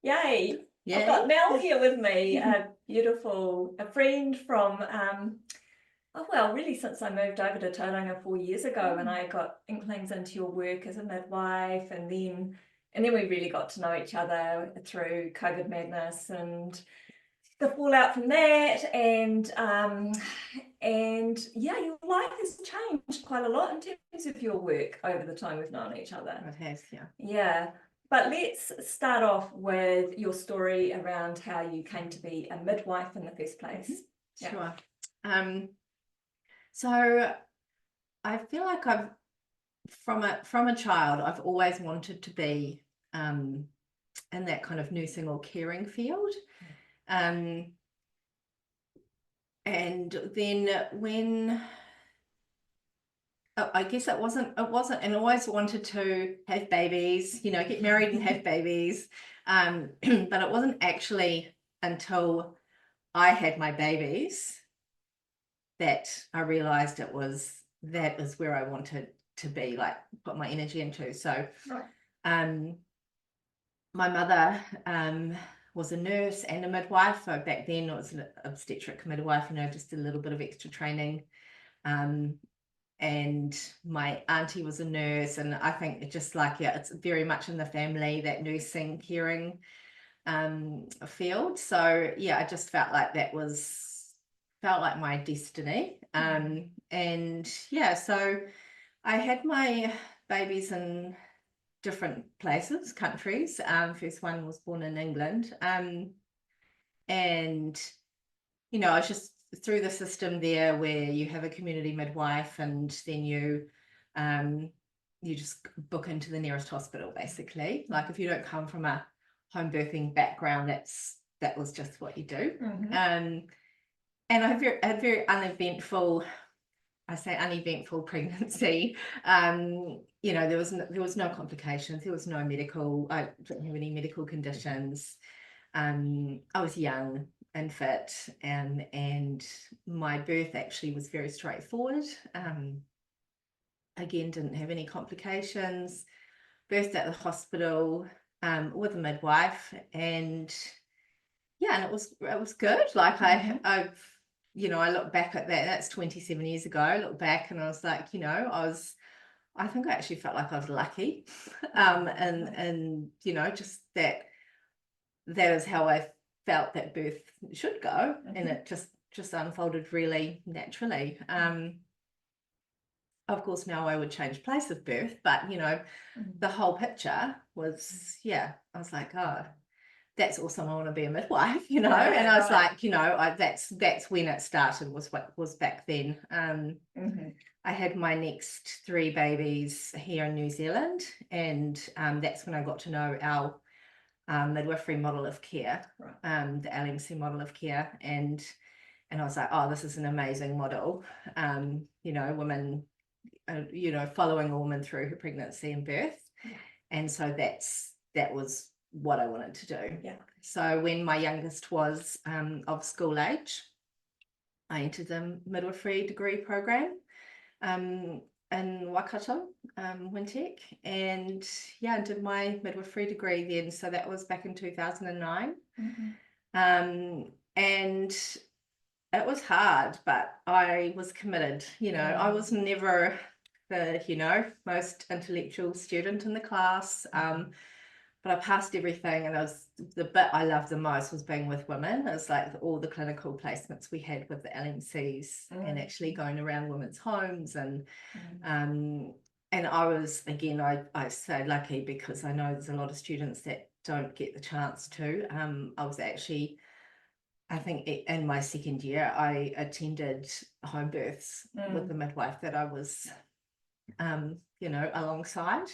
Yay. Yeah. I've got Nell here with me, a friend from, really since I moved over to Tauranga 4 years ago, and I got inklings into your work as a midwife, and then we really got to know each other through COVID madness and the fallout from that, and yeah, your life has changed quite a lot in terms of your work over the time we've known each other. It has, yeah. Yeah. But let's start off with your story around how you came to be a midwife in the first place. Sure. So I feel like from a child, I've always wanted to be in that kind of nursing or caring field. And then when I guess it wasn't, and I always wanted to have babies, get married and have babies. But it wasn't actually until I had my babies that I realized that is where I wanted to be, like put my energy into. So, my mother was a nurse and a midwife. So back then it was an obstetric midwife, just did a little bit of extra training. And my auntie was a nurse, and I think it's very much in the family, that nursing, caring field. So yeah, I just felt like felt like my destiny. And yeah, so I had my babies in different places, countries. First one was born in England. And I was just through the system there where you have a community midwife, and then you just book into the nearest hospital, basically. Like if you don't come from a home birthing background, that was just what you do. And I had very uneventful, I say uneventful pregnancy. There was no complications. There was no medical. I didn't have any medical conditions. I was young and fit, and my birth actually was very straightforward. Again, didn't have any complications. Birthed at the hospital with a midwife, and yeah, and it was good. Like I look back at that. That's 27 years ago. I look back and I was like, I think I actually felt like I was lucky, and just that is how I felt that birth should go, and it just unfolded really naturally. Of course, now I would change place of birth, but the whole picture was, I was like, oh, that's awesome. I want to be a midwife, and I was like, that's when it started, was back then. I had my next 3 babies here in New Zealand, and that's when I got to know our midwifery model of care, the LMC model of care, and I was like, oh, this is an amazing model. Women, following a woman through her pregnancy and birth, and so that was what I wanted to do. Yeah. So when my youngest was of school age, I entered the midwifery degree program in Waikato, Wintec, and did my midwifery degree then. So that was back in 2009. And it was hard, but I was committed. I was never the most intellectual student in the class, but I passed everything, and the bit I loved the most was being with women. It was like all the clinical placements we had with the LMCs, and actually going around women's homes, and I was, again, I say lucky, because I know there's a lot of students that don't get the chance to. I was actually, I think in my second year, I attended home births with the midwife that I was alongside.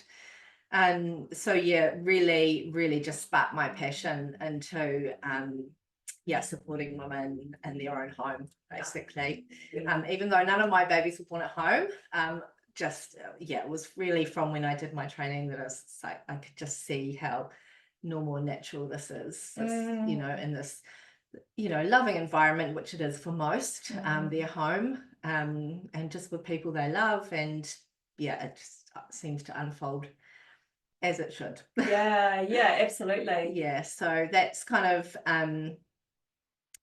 And so really, really just sparked my passion into supporting women in their own home, basically. Even though none of my babies were born at home, it was really from when I did my training that I was like, I could just see how normal and natural this is, in this loving environment, which it is for most, their home, and just with people they love, and it just seems to unfold as it should. Yeah, absolutely. Yeah, so that's kind of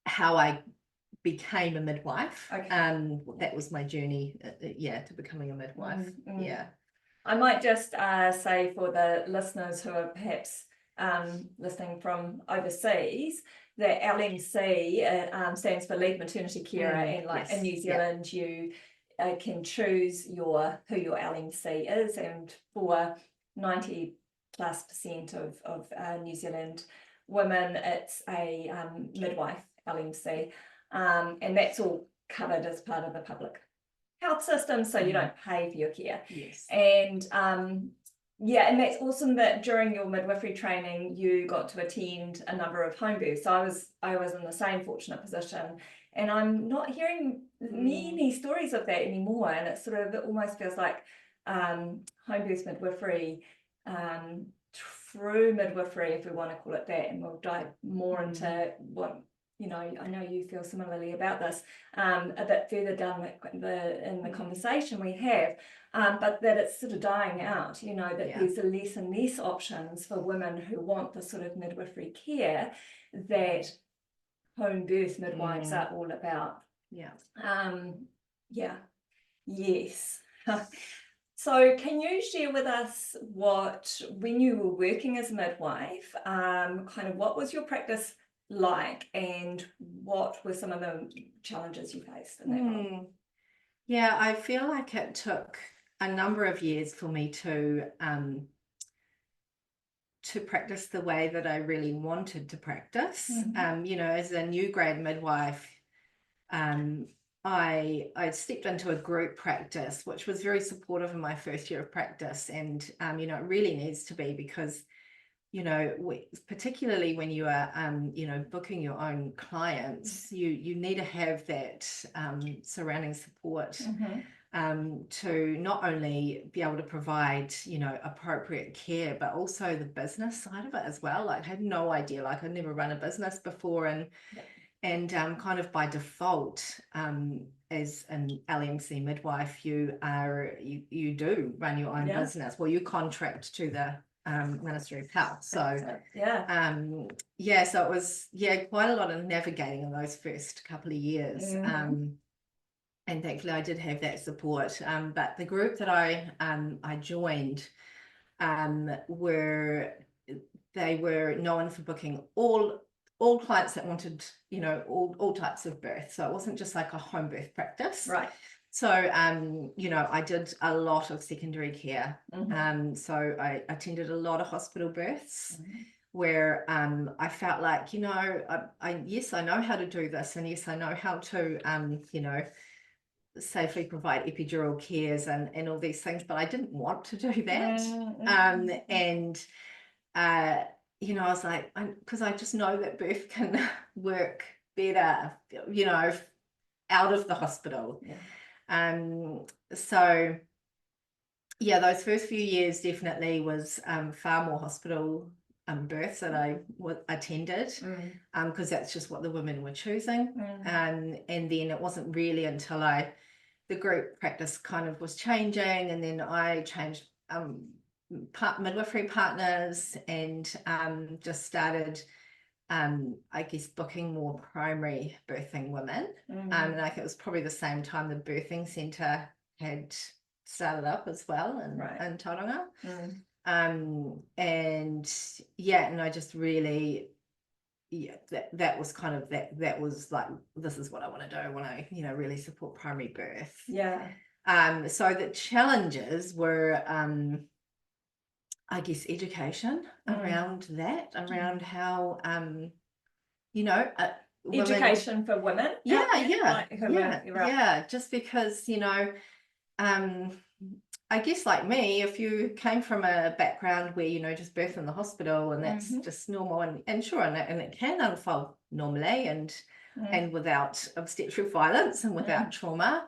how I became a midwife. Okay. That was my journey, to becoming a midwife. Yeah. I might just say for the listeners who are perhaps listening from overseas, that LMC stands for Lead Maternity Carer, and like in New Zealand, you can choose who your LMC is, and for 90+% of New Zealand women, it's a midwife LMC, and that's all covered as part of the public health system, so you don't pay for your care. Yes. And and that's awesome that during your midwifery training you got to attend a number of home births. So I was in the same fortunate position, and I'm not hearing many stories of that anymore, and it sort of, it almost feels like home birth midwifery, true midwifery, if we want to call it that, and we'll dive more into what, you know, I know you feel similarly about this a bit further down in the conversation we have, but that it's sort of dying out, you know, that there's less and less options for women who want the sort of midwifery care that home birth midwives are all about. Yes. So can you share with us what, when you were working as a midwife, kind of what was your practice like, and what were some of the challenges you faced in that role? Yeah, I feel like it took a number of years for me to practice the way that I really wanted to practice. You know, as a new grad midwife, I stepped into a group practice, which was very supportive in my first year of practice, and you know, it really needs to be, because you know, particularly when you are, you know, booking your own clients, you need to have that surrounding support to not only be able to provide, you know, appropriate care, but also the business side of it as well. Like, I had no idea, like I'd never run a business before, and kind of by default, as an LMC midwife, you do run your own business. Well, you contract to the Ministry of Health. So so it was quite a lot of navigating in those first couple of years. And thankfully I did have that support. But the group that I joined were known for booking all clients that wanted, you know, all types of birth. So it wasn't just like a home birth practice. Right. So, you know, I did a lot of secondary care. So I attended a lot of hospital births where I felt like, you know, yes, I know how to do this, and yes, I know how to, you know, safely provide epidural cares and all these things, but I didn't want to do that. You know, I was like, because I just know that birth can work better, you know, out of the hospital. So yeah, those first few years definitely was far more hospital births that I attended, because that's just what the women were choosing. And then it wasn't really until the group practice kind of was changing, and then I changed midwifery partners, and just started I guess booking more primary birthing women. Like, it was probably the same time the birthing centre had started up as well in Tauranga. And I just really, that was kind of that was like, this is what I want to do. I want to, you know, really support primary birth. So the challenges were I guess education around that, around how you know, education for women. Just because, you know, I guess like me, if you came from a background where, you know, just birth in the hospital and that's just normal, and sure, and it can unfold normally and without obstetric violence and without trauma,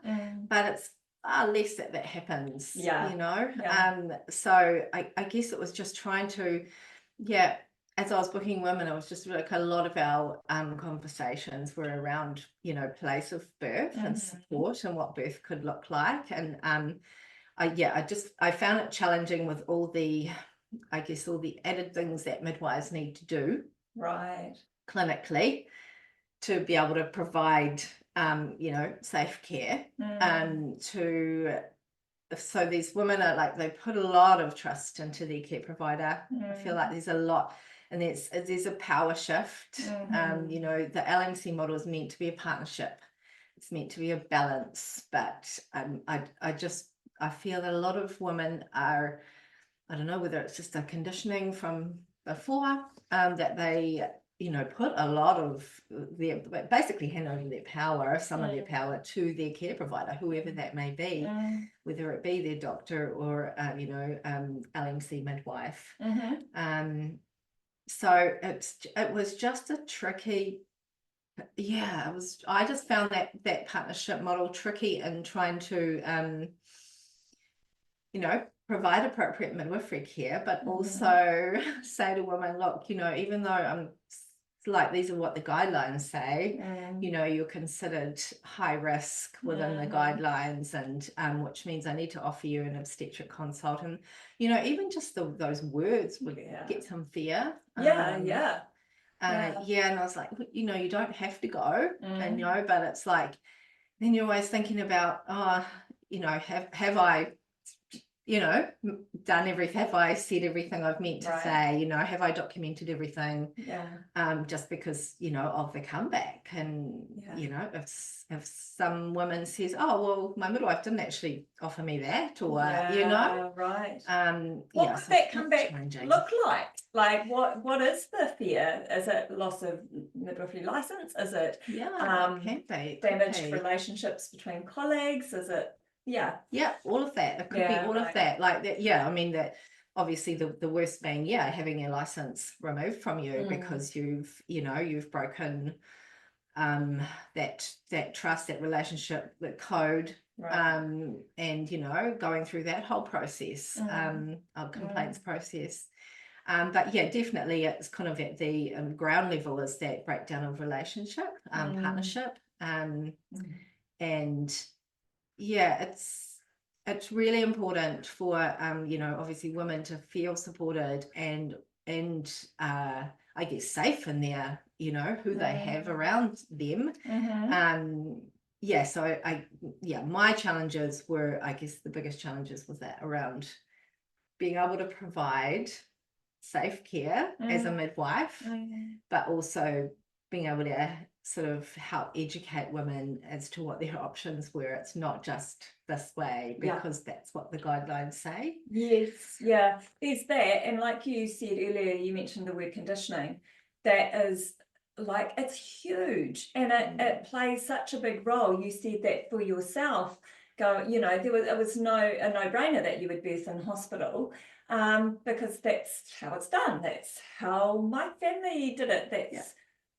but it's far less that happens, you know. So I guess it was just trying to, as I was booking women, it was just like a lot of our conversations were around, you know, place of birth and support and what birth could look like. And I found it challenging with all the I guess, all the added things that midwives need to do Right. clinically to be able to provide, safe care. So these women are like, they put a lot of trust into their care provider. I feel like there's a lot, and there's a power shift. The LMC model is meant to be a partnership. It's meant to be a balance, but I feel that a lot of women are, I don't know whether it's just a conditioning from before, that they, put a lot of their, basically hand over their power, some of their power to their care provider, whoever that may be, whether it be their doctor or, LMC midwife. So it was just a tricky, I just found that partnership model tricky in trying to, provide appropriate midwifery care, but also say to women, look, even though I'm like, these are what the guidelines say, you're considered high risk within the guidelines, and which means I need to offer you an obstetric consult. And, even just those words would get some fear. And I was like, you don't have to go, and but it's like, then you're always thinking about, have I done everything, have I said everything I've meant to say, have I documented everything, just because of the comeback. And if some woman says, oh well, my midwife didn't actually offer me that, or what does that comeback look like what is the fear? Is it loss of midwifery license? Is it damaged relationships between colleagues? Is it all of that? It could be all of that, like that. I mean, that obviously the worst being having your license removed from you because you've broken that trust, that relationship, that code, and going through that whole process, complaints process. But definitely it's kind of at the ground level is that breakdown of relationship, partnership, and it's really important for obviously women to feel supported and I guess safe in their who they have around them. So my challenges were, I guess the biggest challenges was that around being able to provide safe care as a midwife, but also being able to sort of help educate women as to what their options were. It's not just this way because that's what the guidelines say. There's that. And like you said earlier, you mentioned the word conditioning. That is like, it's huge, and it plays such a big role. You said that for yourself, it was a no-brainer that you would birth in hospital, because that's how it's done. That's how my family did it. That's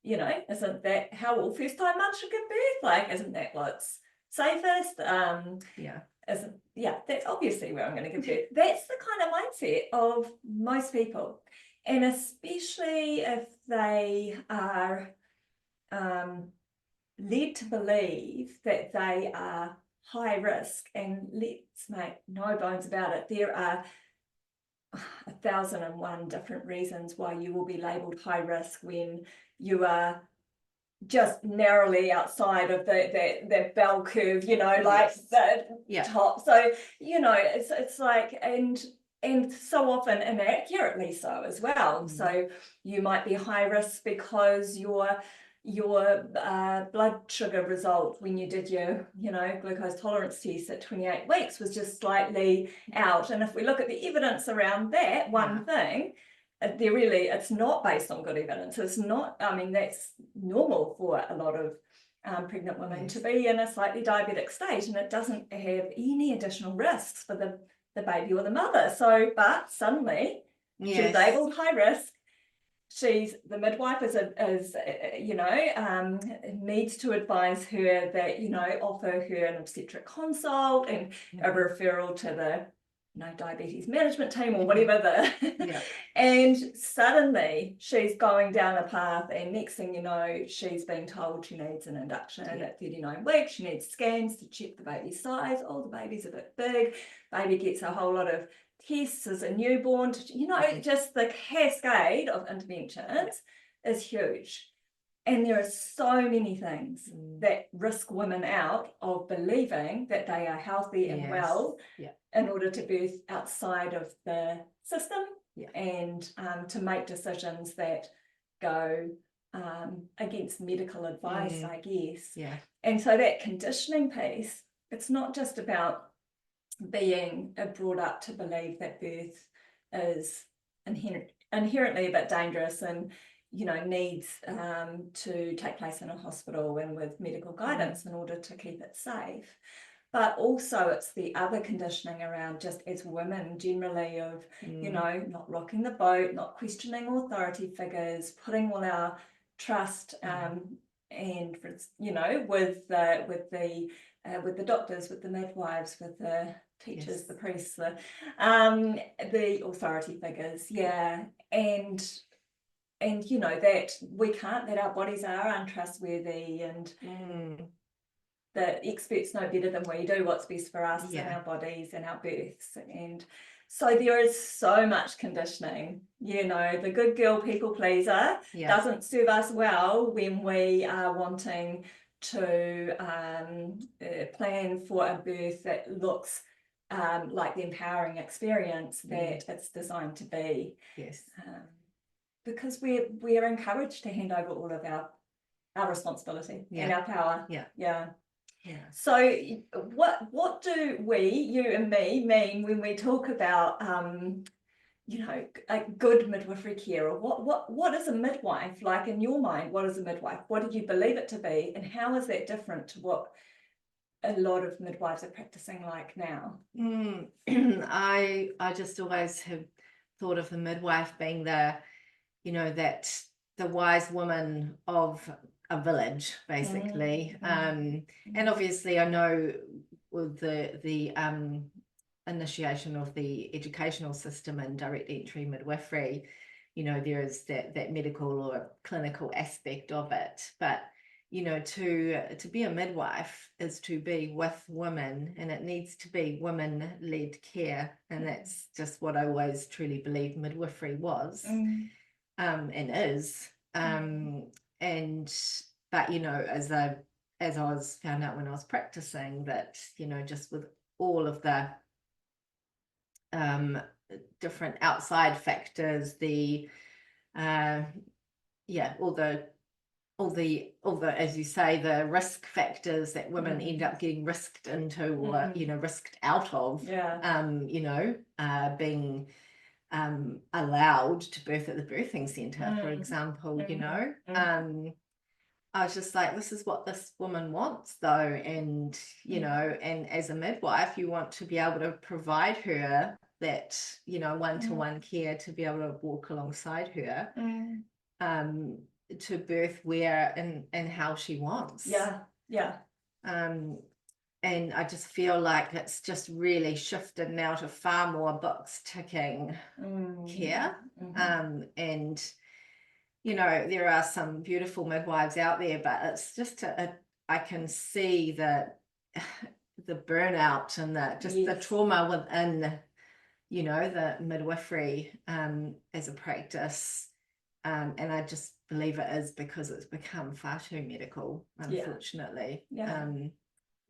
isn't that how all first-time mums should give birth? Like, isn't that what's safest? That's obviously where I'm going to give birth. That's the kind of mindset of most people, and especially if they are led to believe that they are high risk. And let's make no bones about it, there are 1,001 different reasons why you will be labelled high risk when you are just narrowly outside of the bell curve, the top. So it's like, and so often inaccurately so as well. So you might be high risk because your blood sugar result when you did your glucose tolerance test at 28 weeks was just slightly out. And if we look at the evidence around that one thing, it's not based on good evidence. It's not, I mean, that's normal for a lot of pregnant women to be in a slightly diabetic state, and it doesn't have any additional risks for the baby or the mother. So, but suddenly she's labelled high risk. The midwife needs to advise her that, offer her an obstetric consult and a referral to the diabetes management team or whatever and suddenly she's going down a path, and next thing you know, she's being told she needs an induction at 39 weeks. She needs scans to check the baby's size. Oh, the baby's a bit big. Baby gets a whole lot of tests as a newborn, just the cascade of interventions is huge. And there are so many things that risk women out of believing that they are healthy and well in order to birth outside of the system and to make decisions that go against medical advice, I guess. And so that conditioning piece, it's not just about being brought up to believe that birth is inherently a bit dangerous and needs to take place in a hospital and with medical guidance in order to keep it safe. But also it's the other conditioning around just as women generally of, not rocking the boat, not questioning authority figures, putting all our trust and with the doctors, with the midwives, with the teachers, the priests, the authority figures, and that we can't, that our bodies are untrustworthy and the experts know better than we do what's best for us and our bodies and our births. And so there is so much conditioning, the good girl people pleaser doesn't serve us well when we are wanting to plan for a birth that looks like the empowering experience that it's designed to be. Because we're encouraged to hand over all of our responsibility and our power. So what do we, you and me, mean when we talk about a good midwifery care, or what is a midwife? Like in your mind, what is a midwife? What do you believe it to be, and how is that different to what a lot of midwives are practicing like now? I just always have thought of the midwife being that the wise woman of a village, basically. And obviously I know with the initiation of the educational system and direct entry midwifery, there is that medical or clinical aspect of it. But to be a midwife is to be with women, and it needs to be women-led care, and that's just what I always truly believed midwifery was. And is, but as I was found out when I was practicing that, just with all of the different outside factors, all the as you say, the risk factors that women end up getting risked into or risked out of, being allowed to birth at the birthing centre, for example, I was just like, this is what this woman wants though, and and as a midwife you want to be able to provide her that one-to-one care, to be able to walk alongside her to birth where and how she wants. And I just feel like it's just really shifted now to far more box ticking care. And there are some beautiful midwives out there, but it's just I can see that the burnout and the trauma within the midwifery as a practice, and I just believe it is because it's become far too medical, unfortunately.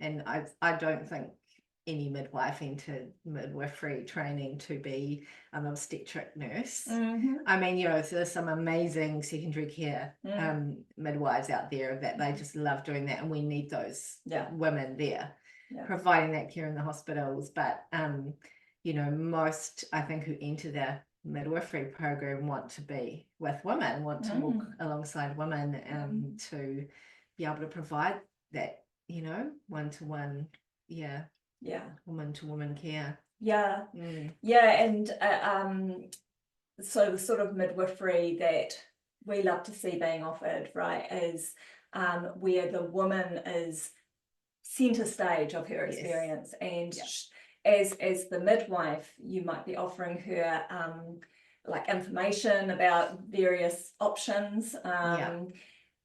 And I don't think any midwife entered midwifery training to be an obstetric nurse. I mean, there's some amazing secondary care midwives out there that they just love doing that, and we need those women there providing that care in the hospitals. But most, I think, who enter the midwifery program want to be with women, want to walk alongside women, to be able to provide that one-to-one woman-to-woman care. And so the sort of midwifery that we love to see being offered, right, is where the woman is center stage of her experience, and as the midwife you might be offering her like information about various options,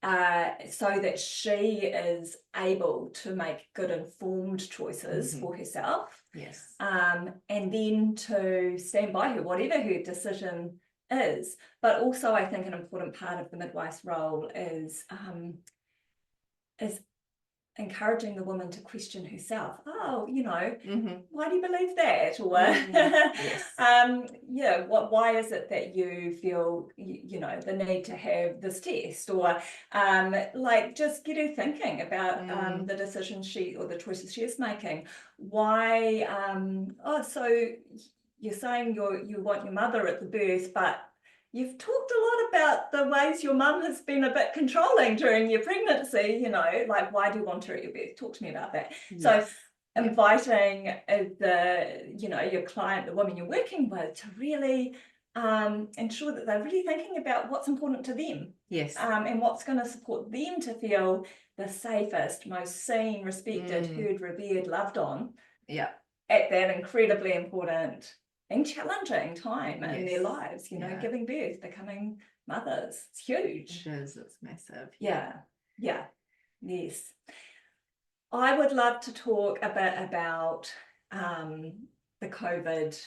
so that she is able to make good informed choices for herself. Yes. And then to stand by her, whatever her decision is. But also I think an important part of the midwife's role is encouraging the woman to question herself. Oh, why do you believe that? Or Yes. why is it that you feel the need to have this test? Or just get her thinking about the decisions or the choices she is making. Why so you're saying you want your mother at the birth, but you've talked a lot about the ways your mum has been a bit controlling during your pregnancy, why do you want her at your birth? Talk to me about that. Yes. So inviting your client, the woman you're working with, to really ensure that they're really thinking about what's important to them. Yes. And what's going to support them to feel the safest, most seen, respected, heard, revered, loved on. Yeah. At that incredibly important and challenging time in their lives, giving birth, becoming mothers. It's huge. It is, it's massive. Yeah. Yes. I would love to talk a bit about the COVID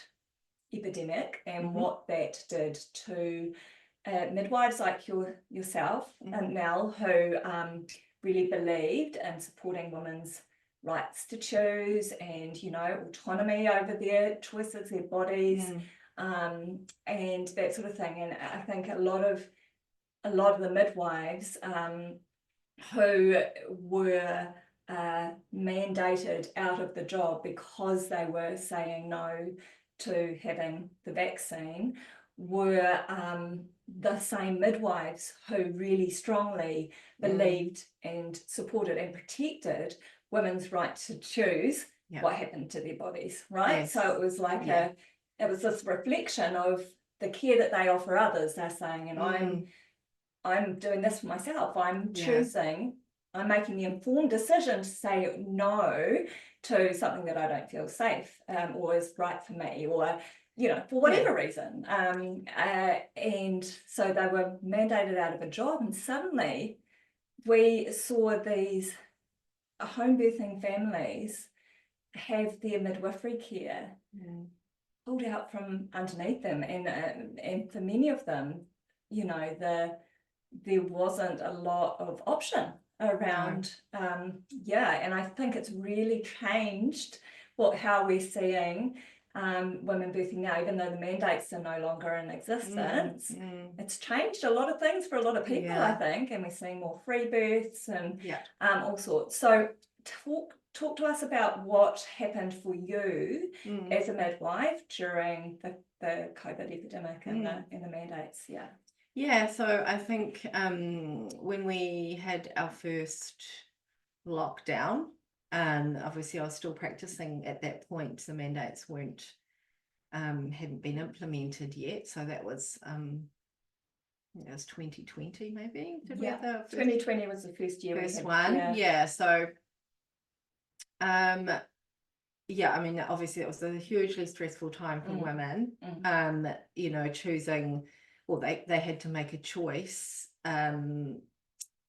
epidemic and what that did to midwives like yourself and Nell, who really believed in supporting women's rights to choose and autonomy over their choices, their bodies, and that sort of thing. And I think a lot of the midwives who were mandated out of the job because they were saying no to having the vaccine were the same midwives who really strongly believed and supported and protected women's right to choose what happened to their bodies, right? Yes. So it was like it was this reflection of the care that they offer others. They're saying, I'm doing this for myself. I'm choosing, I'm making the informed decision to say no to something that I don't feel safe or is right for me, or for whatever reason. And so they were mandated out of a job, and suddenly we saw these home birthing families have their midwifery care pulled out from underneath them, and for many of them, there wasn't a lot of option around and I think it's really changed how we're seeing women birthing now, even though the mandates are no longer in existence. It's changed a lot of things for a lot of people, I think, and we're seeing more free births and all sorts. So talk to us about what happened for you as a midwife during the COVID epidemic and the mandates. Yeah, so I think when we had our first lockdown, obviously I was still practicing at that point. The mandates hadn't been implemented yet, so that was it was 2020 maybe. Did we have the first, 2020 was the first year first we had, one. So I mean, obviously it was a hugely stressful time for women, choosing, well, they had to make a choice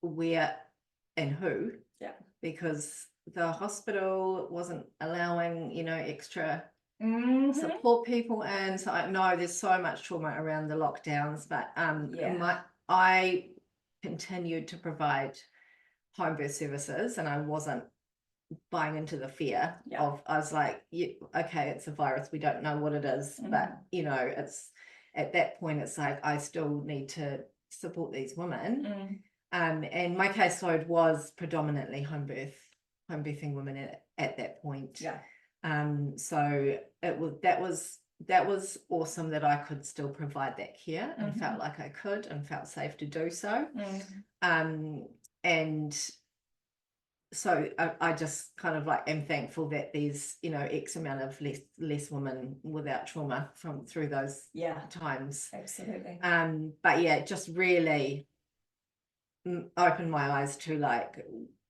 where and who, because the hospital wasn't allowing, extra support people. And so I know there's so much trauma around the lockdowns, but I continued to provide home birth services, and I wasn't buying into the fear of, I was like, okay, it's a virus, we don't know what it is, but it's at that point it's like I still need to support these women. And my caseload was predominantly home birthing women at that point. So that was awesome that I could still provide that care and felt like I could and felt safe to do so. And so I just kind of am thankful that there's X amount of less women without trauma through those times. Absolutely. But it just really opened my eyes to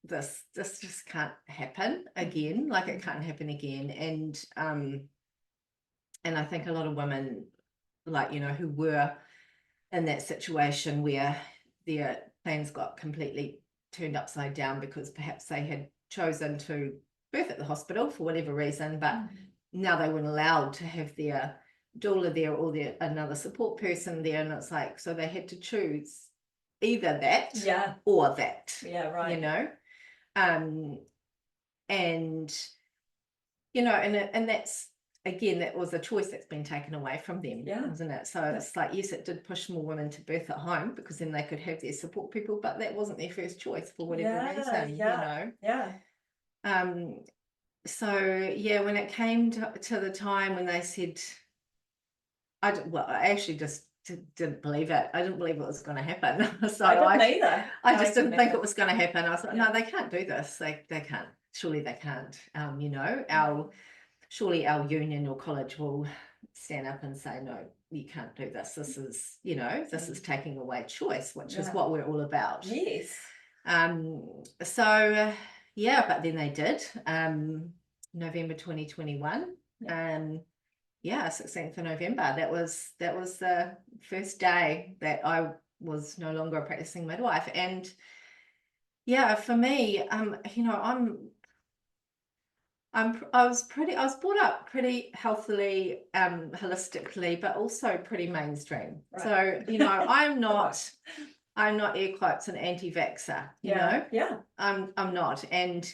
this just can't happen again. It can't happen again. And I think a lot of women who were in that situation where their plans got completely turned upside down because perhaps they had chosen to birth at the hospital for whatever reason, but now they weren't allowed to have their doula there or another support person there, and it's like, so they had to choose either that or that, right, you know. And you know, and that's, again, that was a choice that's been taken away from them, isn't it? So it's like, yes, it did push more women to birth at home because then they could have their support people, but that wasn't their first choice for whatever reason, you know. So yeah, when it came to the time when they said, I actually just didn't believe it. I didn't believe it was going to happen. So I didn't either. I just didn't think it was going to happen. I was like, no, they can't do this. They can't. Surely they can't. You know, surely our union or college will stand up and say, no, you can't do this. This is, you know, this is taking away choice, which is what we're all about. Yes. So yeah, but then they did. November 2021. 16th of November. That was the first day that I was no longer a practicing midwife. And yeah, for me, you know, I was brought up pretty healthily, holistically, but also pretty mainstream. Right. So, you know, I'm not air quotes an anti-vaxxer, you know? Yeah. I'm not. And,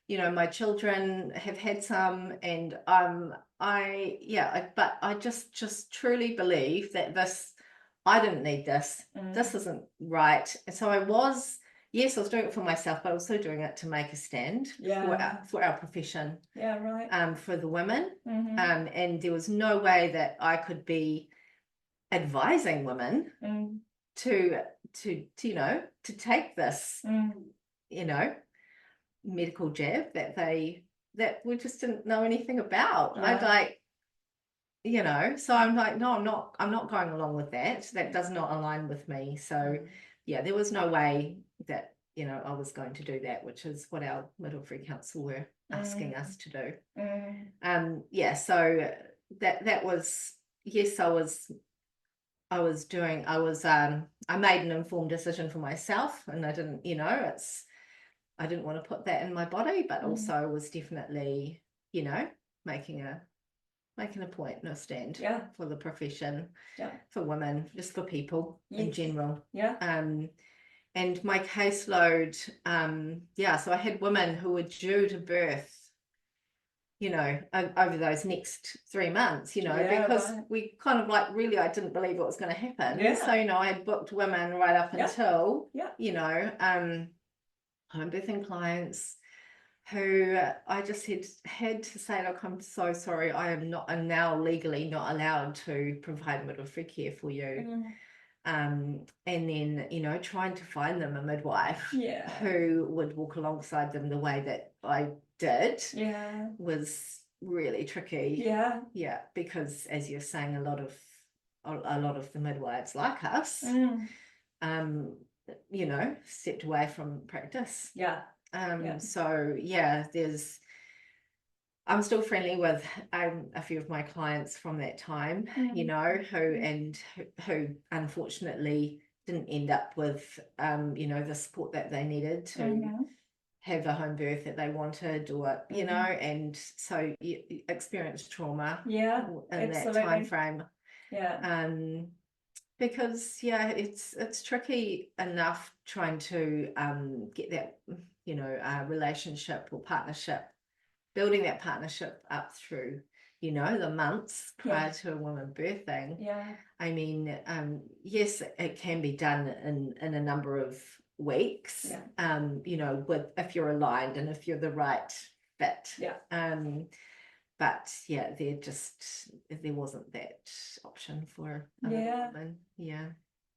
you know, my children have had some, and but I just truly believe that I didn't need this. This isn't right. And so I was doing it for myself, but also doing it to make a stand for our profession. Yeah, right. For the women. And there was no way that I could be advising women to you know, to take this, you know, medical jab that we just didn't know anything about. I'd like, you know, so I'm like, no, I'm not going along with that. That does not align with me. So yeah, there was no way that, you know, I was going to do that, which is what our Midwifery Council were asking us to do. So that was, yes, I made an informed decision for myself, and I didn't, you know, I didn't want to put that in my body, but also was definitely, you know, making a point and a stand for the profession, for women, just for people in general. And my caseload, so I had women who were due to birth, you know, over those next 3 months, you know, because we kind of like, really, I didn't believe it was going to happen. So, you know, I had booked women right up until, you know, home birthing clients who I just had to say, look, I'm so sorry, I'm now legally not allowed to provide midwifery care for you. And then, you know, trying to find them a midwife who would walk alongside them the way that I did was really tricky. Because as you're saying, a lot of the midwives like us you know, stepped away from practice. So yeah, I'm still friendly with a few of my clients from that time, you know, who unfortunately didn't end up with you know, the support that they needed to have a home birth that they wanted, or you know, and so you experienced trauma in that time frame. Because it's tricky enough trying to get that, you know, relationship or partnership, building that partnership up through, you know, the months prior to a woman birthing. I mean, yes, it can be done in a number of weeks, you know, if you're aligned and if you're the right fit. But yeah, there wasn't that option for another woman.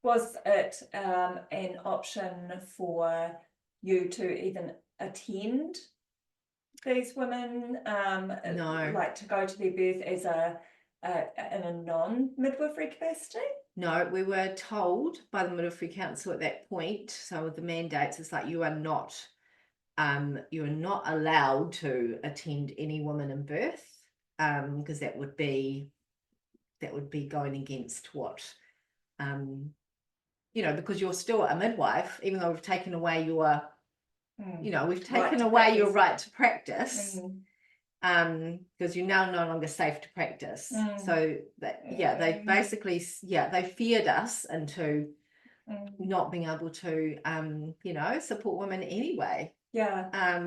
Was it an option for you to even attend these women, No, like to go to their birth as in a non-midwifery capacity? No, we were told by the Midwifery Council at that point, so with the mandates, it's like you are not allowed to attend any woman in birth, because that would be going against what you know, because you're still a midwife, even though we've taken away your, you know, we've taken to away your practice. right to practice, because you're now no longer safe to practice. So that, yeah, they basically, yeah, they feared us into not being able to, you know, support women anyway. Yeah.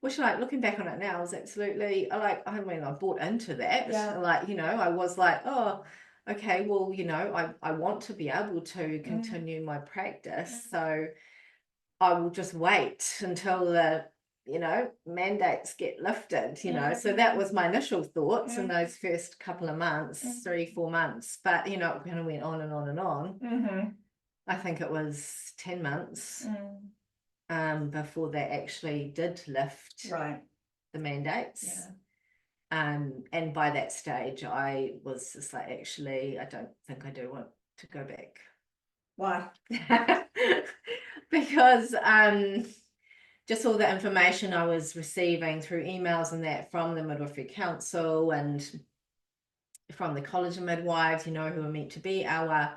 Which, like, looking back on it now, is absolutely, like, I mean, I bought into that. Yeah. Like, you know, I was like, oh, okay, well, you know, I want to be able to continue my practice, so I will just wait until the, you know, mandates get lifted, you know. So that was my initial thoughts in those first couple of months, 3-4 months. But, you know, it kind of went on and on and on. I think it was 10 months before they actually did lift the mandates. And by that stage, I was just like, actually, I don't think I do want to go back. Why? Because just all the information I was receiving through emails and that from the Midwifery Council and from the College of Midwives, you know, who are meant to be our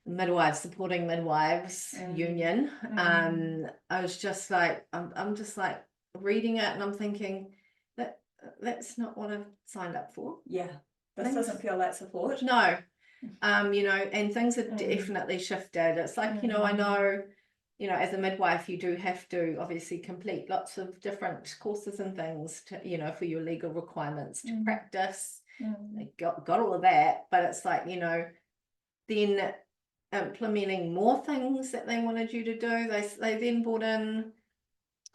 midwives supporting midwives union. I was just like, I'm just like reading it and I'm thinking that's not what I've signed up for. This doesn't feel like support. No. You know, and things have definitely shifted. It's like, you know, I know, you know, as a midwife, you do have to obviously complete lots of different courses and things to, you know, for your legal requirements to practice. Got all of that, but it's like, you know, then implementing more things that they wanted you to do. They then brought in,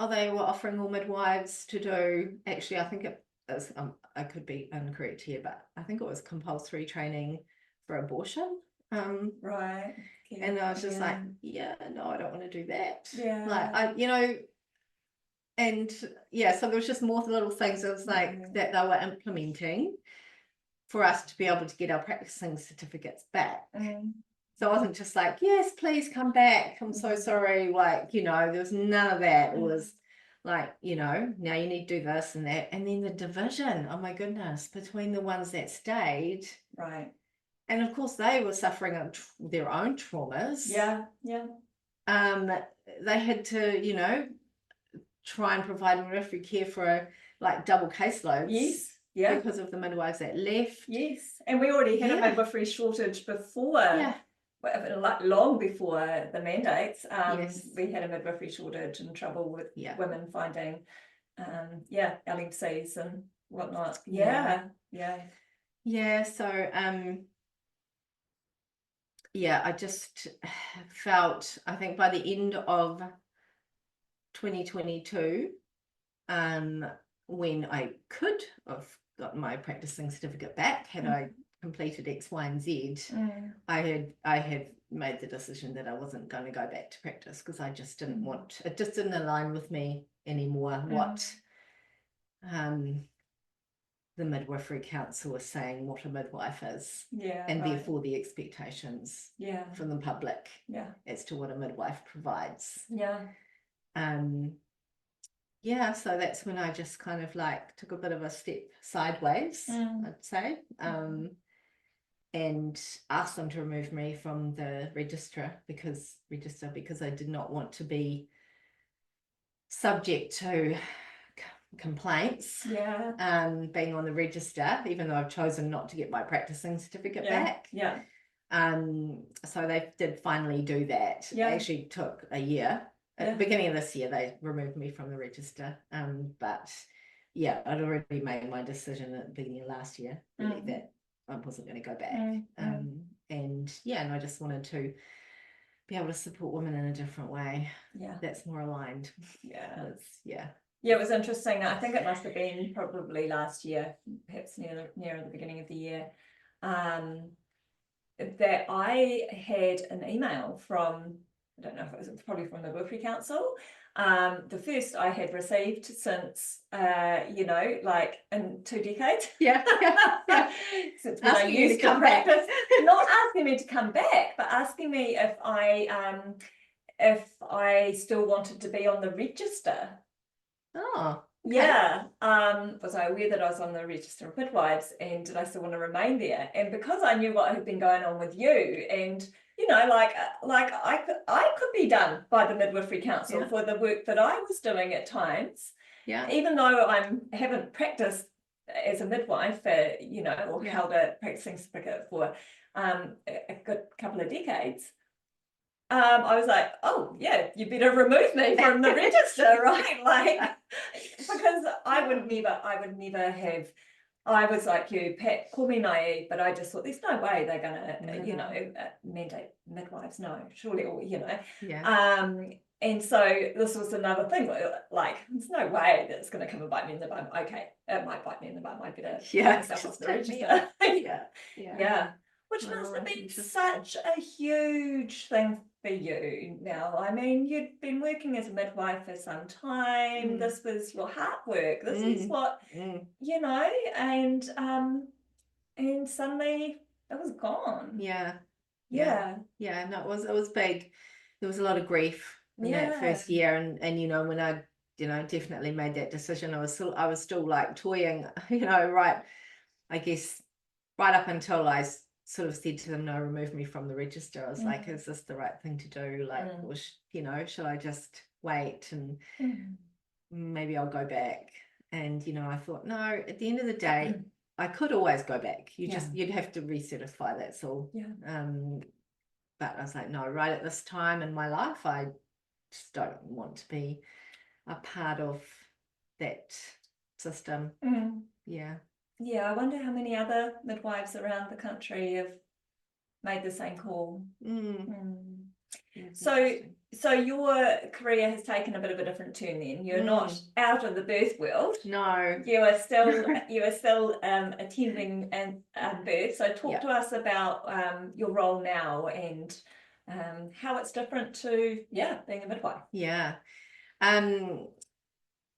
they were offering all midwives to do, actually, I think it is, I could be incorrect here, but I think it was compulsory training for abortion. And I was just like, no, I don't want to do that. Like, you know, and yeah, so there was just more little things that was like that they were implementing for us to be able to get our practicing certificates back. So I wasn't just like, yes, please come back, I'm so sorry, like, you know, there was none of that. It was like, you know, now you need to do this and that. And then the division, oh my goodness, between the ones that stayed. And of course they were suffering their own traumas. They had to, you know, try and provide midwifery care for like double caseloads. Because of the midwives that left. And we already had a midwifery shortage before. Like long before the mandates. We had a midwifery shortage and trouble with women finding LMCs and whatnot. So I just felt, I think by the end of 2022, when I could have got my practicing certificate back, had I completed X, Y, and Z, I had made the decision that I wasn't going to go back to practice because I just didn't want, it just didn't align with me anymore. What the Midwifery Council was saying what a midwife is, and therefore the expectations from the public as to what a midwife provides. So that's when I just kind of like took a bit of a step sideways, I'd say, and asked them to remove me from the register because I did not want to be subject to complaints being on the register, even though I've chosen not to get my practicing certificate back. So they did finally do that. It actually took a year. At the beginning of this year, they removed me from the register. But I'd already made my decision at the beginning of last year, really, that I wasn't going to go back. And I just wanted to be able to support women in a different way. That's more aligned. It was interesting. I think it must have been probably last year, perhaps near the beginning of the year, that I had an email from, I don't know if it was probably from the Midwifery Council, the first I had received since, like in 2 decades. Since when I used to practice. Not asking me to come back, but asking me if I still wanted to be on the register. Was I aware that I was on the register of midwives, and did I still want to remain there? And because I knew what had been going on with you, and you know, like I could be done by the Midwifery Council for the work that I was doing at times. Yeah. Even though I haven't practiced as a midwife, you know, or held a practicing certificate for a good couple of decades. I was like, oh yeah, you better remove me from the register, right? Like, because I would never have. I was like you, Pat, call me naive, but I just thought there's no way they're gonna, you know, mandate midwives. No, surely, or you know, and so this was another thing. Like, there's no way that it's going to come and bite me in the bum. Okay, it might bite me in the bum. I better take myself off the register. Yeah. Which must have been such a huge thing for you now. I mean, you'd been working as a midwife for some time. This was your heart work. This is what, you know, and suddenly it was gone. No, it was big. There was a lot of grief in that first year, and you know, when I, you know, definitely made that decision, I was still like toying, you know, right, I guess right up until I sort of said to them, no, remove me from the register. I was like, is this the right thing to do? Like, or you know, should I just wait and maybe I'll go back? And you know, I thought, no, at the end of the day, I could always go back. You'd have to recertify, that's all. But I was like, no, right at this time in my life, I just don't want to be a part of that system. Yeah, I wonder how many other midwives around the country have made the same call. So your career has taken a bit of a different turn then. You're not out of the birth world. No. You are still attending birth. So talk to us about your role now and how it's different to being a midwife.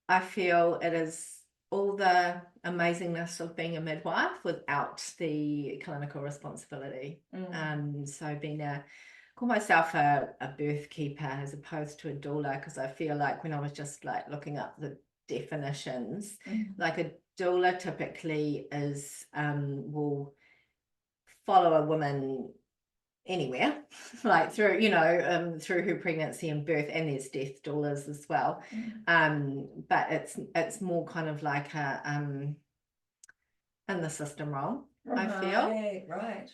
I feel it is all the amazingness of being a midwife without the clinical responsibility. So call myself a birth keeper as opposed to a doula, because I feel like when I was just like looking up the definitions, like a doula typically is will follow a woman anywhere, like through, you know, through her pregnancy and birth, and there's death doulas as well. But it's more kind of like a in the system role, I feel. Right.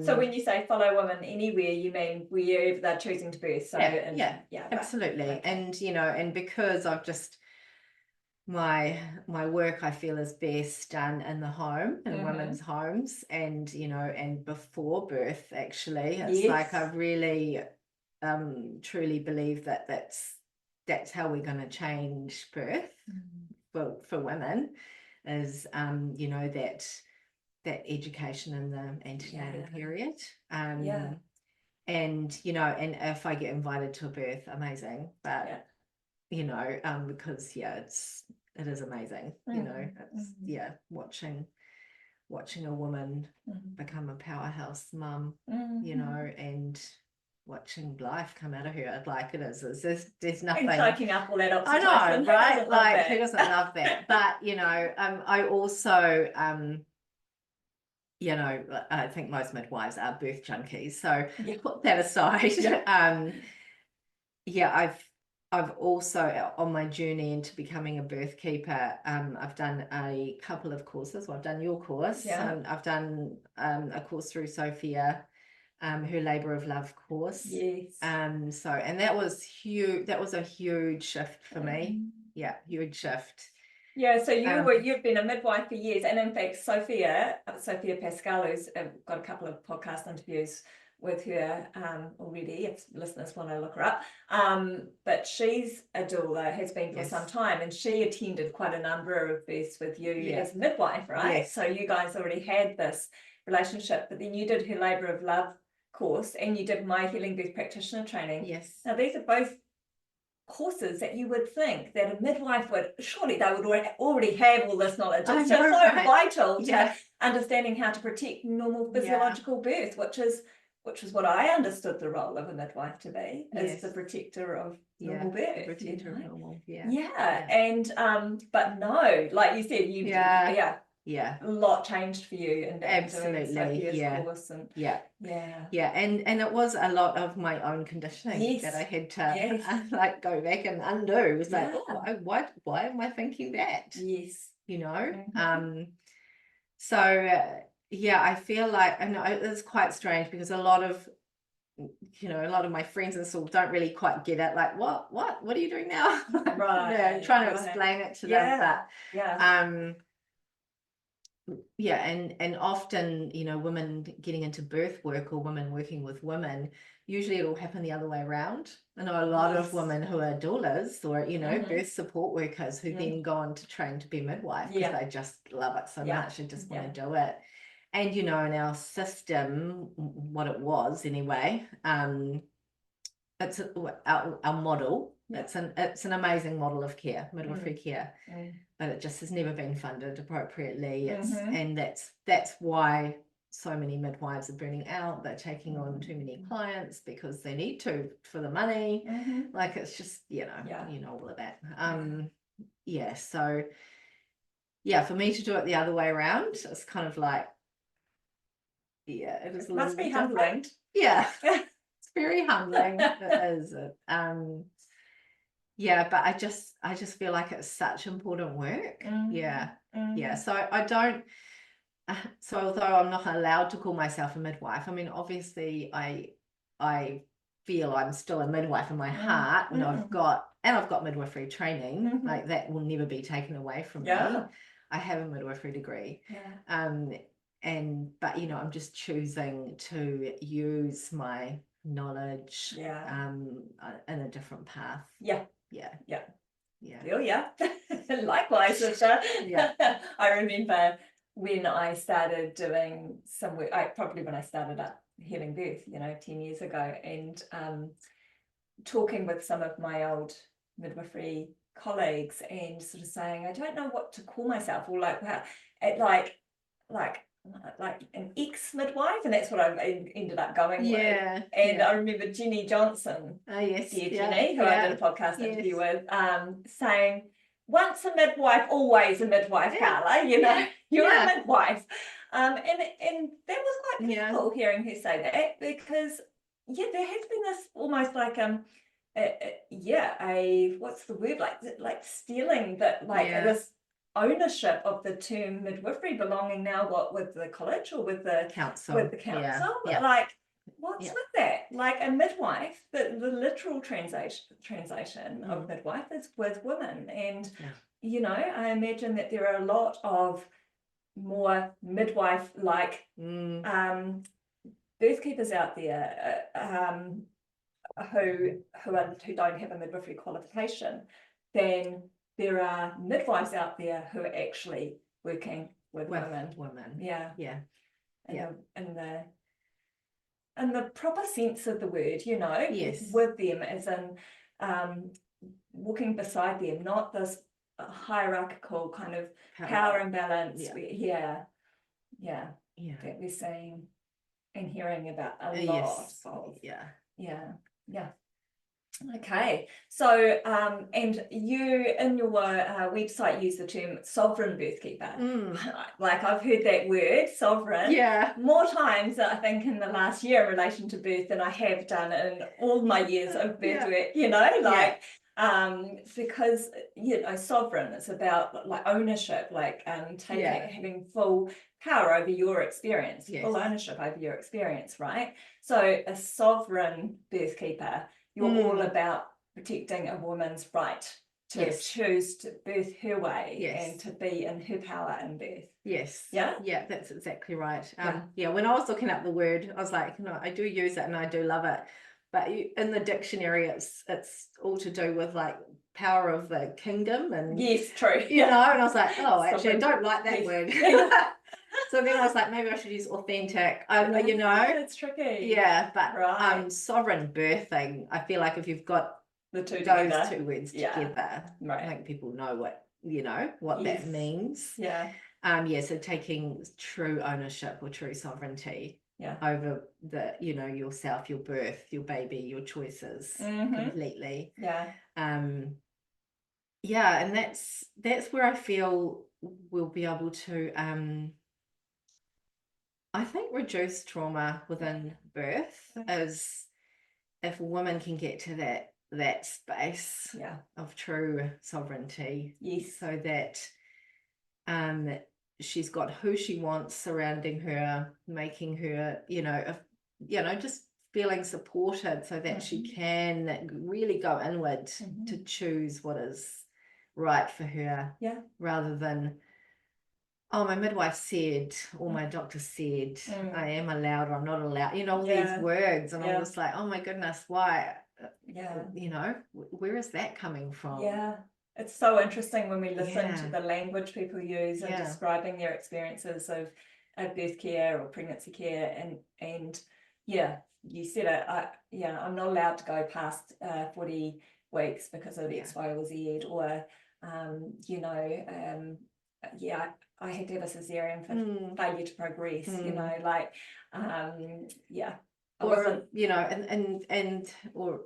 So when you say follow women anywhere, you mean wherever they're choosing to birth. So absolutely. Right. And you know, and because I've just my work, I feel, is best done in the home, in women's homes, and you know, and before birth, actually. It's like I really truly believe that that's how we're going to change birth for women, is you know, that education in the antenatal period. And you know, and if I get invited to a birth, amazing. But you know, because it is amazing, you know, it's watching a woman become a powerhouse mum, you know, and watching life come out of her, like it is. There's nothing. And soaking up all that oxytocin. I know, right? Like, who doesn't love that? But you know, I also you know, I think most midwives are birth junkies. So put that aside. I've also, on my journey into becoming a birth keeper, I've done a couple of courses. Well, I've done your course. I've done a course through Sophia, her Labour of Love course. So, and that was huge. That was a huge shift for me. Huge shift. So you've been a midwife for years, and in fact, Sophia Pascal, who's got a couple of podcast interviews with her already, if listeners want to look her up, but she's a doula, has been for some time, and she attended quite a number of births with you as a midwife, right? So you guys already had this relationship, but then you did her Labour of Love course, and you did my Healing Birth Practitioner training. Now these are both courses that you would think that a midwife would, surely they would already have all this knowledge. It's just so vital to understanding how to protect normal physiological birth, which is what I understood the role of a midwife to be, as the protector of normal birth. Protector of normal, and but no, like you said, yeah. a lot changed for you in Absolutely, yeah. course and Yeah. yeah. Yeah, and it was a lot of my own conditioning Yes. that I had to Yes. like go back and undo. It was like, Yeah. oh, why am I thinking that? Yes. You know? Mhm. So yeah, I feel like, and it's quite strange because a lot of my friends and school don't really quite get it. Like, what are you doing now? Right. I'm trying to Right. explain it to Yeah. them, Yeah. but yeah, and often, women getting into birth work or women working with women, usually it will happen the other way around. I know a lot of Yes. women who are doulas or, Mhm. birth support workers who then go on to train to be midwife because Yeah. they just love it so Yeah. much and just Yeah. want to do it. And, in our system, what it was anyway, it's our model. Yeah. It's an amazing model of care, midwifery care, Mm. but it just has never been funded appropriately. Mhm. And that's why so many midwives are burning out. They're taking on too many clients because they need to for the money. Mhm. Like it's just Yeah. all of that. Yeah. So yeah, for me to do it the other way around, it's kind of like, yeah, it is a little Must be bit humbling. different. Yeah. It's very humbling. It is. Yeah, but I just feel like it's such important work. Yeah. Yeah. So I don't, so although I'm not allowed to call myself a midwife, I mean, obviously I feel I'm still a midwife in my heart, and I've got midwifery training, like that will never be taken away from me. I have a midwifery degree. But I'm just choosing to use my knowledge in a different path. Yeah. Oh yeah. Likewise, sister. Yeah. I remember when I started doing some work, probably when I started up having birth, 10 years ago, and talking with some of my old midwifery colleagues and sort of saying, I don't know what to call myself, or like an ex-midwife, and that's what I ended up going with. And I remember Jenny Johnson, yes, dear Jenny, who I did a podcast interview with, saying, once a midwife, always a midwife, Carla, you're a midwife. And that was quite painful hearing her say that, because there has been this almost like what's the word, like stealing that, like this ownership of the term midwifery belonging now with the college or with the council. Like, what's with that? Like a midwife, the literal translation of midwife is with women, and I imagine that there are a lot of more midwife like birth keepers out there who don't have a midwifery qualification than there are midwives out there who are actually working with women. In the proper sense of the word, with them, as in walking beside them, not this hierarchical kind of power imbalance. That we're seeing and hearing about a lot of. Okay, so and you in your website use the term sovereign birth keeper. Like, I've heard that word sovereign more times, I think, in the last year in relation to birth than I have done in all my years of birth work, because sovereign, it's about like ownership, like having full power over your experience, full ownership over your experience, right? So a sovereign birth keeper, you're all about protecting a woman's right to choose to birth her way and to be in her power in birth. That's exactly right. When I was looking up the word, I was like, I do use it and I do love it, but in the dictionary it's all to do with like power of the kingdom, and true. And I was like, actually I don't like that word. So then I was like, maybe I should use authentic. It's tricky. But sovereign birthing, I feel like if you've got those two words together, I think people know what that means. So taking true ownership or true sovereignty over yourself, your birth, your baby, your choices completely. yeah, and that's where I feel we'll be able to I think reduce trauma within birth is if a woman can get to that space of true sovereignty. Yes. So that she's got who she wants surrounding her, making her, just feeling supported so that she can really go inward to choose what is right for her. Yeah. Rather than, oh, my midwife said, or my doctor said, I am allowed or I'm not allowed, all these words. And I'm just like, oh my goodness, why? Where is that coming from? Yeah. It's so interesting when we listen to the language people use in describing their experiences of birth care or pregnancy care, and you said it. I'm not allowed to go past 40 weeks because of X, Y, or Z, or I had to have a cesarean for failure to progress.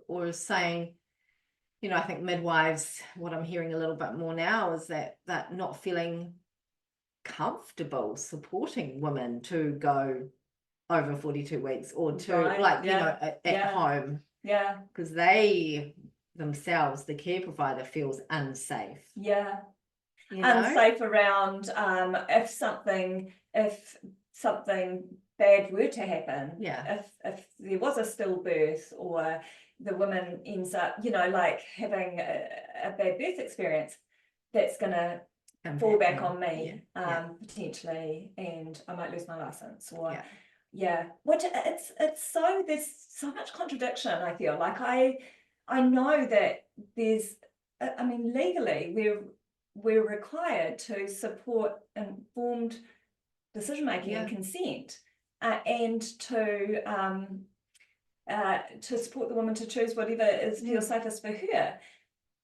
Or saying, I think midwives, what I'm hearing a little bit more now is that not feeling comfortable supporting women to go over 42 weeks or to at home. Yeah. Because they themselves, the care provider, feels unsafe. Yeah. Unsafe around if something bad were to happen. Yeah. If there was a stillbirth or the woman ends up, having a bad birth experience, that's gonna fall back on me, potentially, and I might lose my license or which there's so much contradiction. I feel like I know that there's legally we're required to support informed decision making and consent, and to support the woman to choose whatever feels safest for her.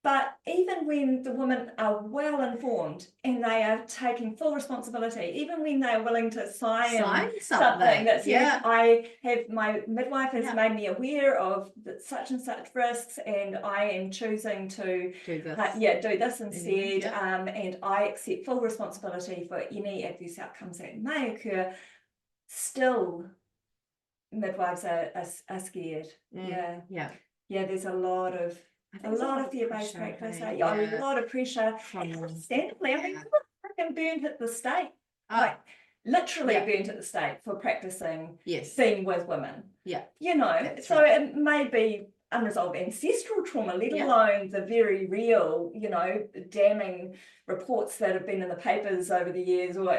But even when the women are well informed and they are taking full responsibility, even when they are willing to sign something that says, I have, my midwife has made me aware of such and such risks, and I am choosing to do this instead, and I accept full responsibility for any adverse outcomes that may occur, still midwives are scared. There's a lot of fear-based practice, a lot of pressure, understandably. I mean, freaking burned at the stake, literally burned at the stake for practicing being with women. So it may be unresolved ancestral trauma, let alone the very real, damning reports that have been in the papers over the years, or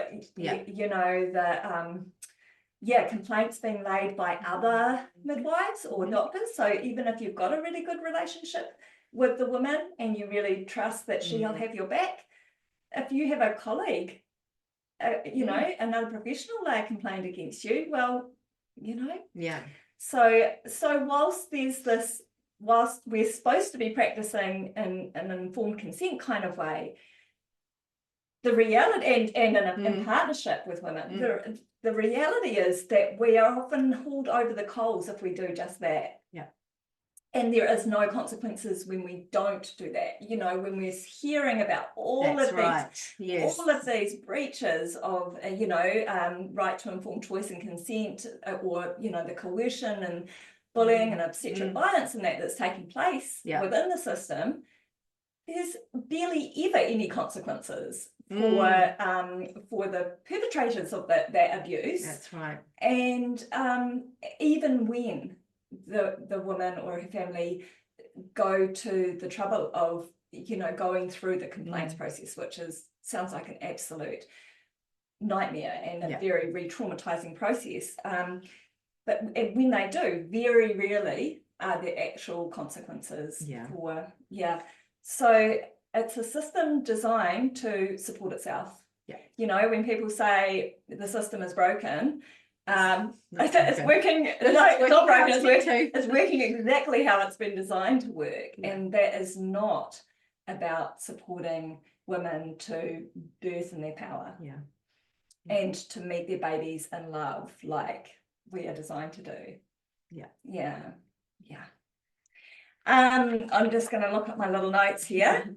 complaints being made by other midwives or doctors. So even if you've got a really good relationship with the woman and you really trust that she'll have your back, if you have a colleague, another professional, they complained against you, well, So whilst we're supposed to be practicing in an informed consent kind of way, the reality, and in partnership with women, the reality is that we are often hauled over the coals if we do just that. And there is no consequences when we don't do that. When we're hearing about all of these breaches of, right to informed choice and consent, or, the coercion and bullying and obstetric violence and that's taking place within the system, there's barely ever any consequences for the perpetrators of that abuse. That's right. And even when the woman or her family go to the trouble of going through the complaints process, which sounds like an absolute nightmare and a very re-traumatizing process, but when they do, very rarely are there actual consequences so it's a system designed to support itself. When people say the system is broken, it's working. It's not broken. It's working exactly how it's been designed to work, and that is not about supporting women to birth in their power, and to meet their babies in love, like we are designed to do. I'm just going to look at my little notes here.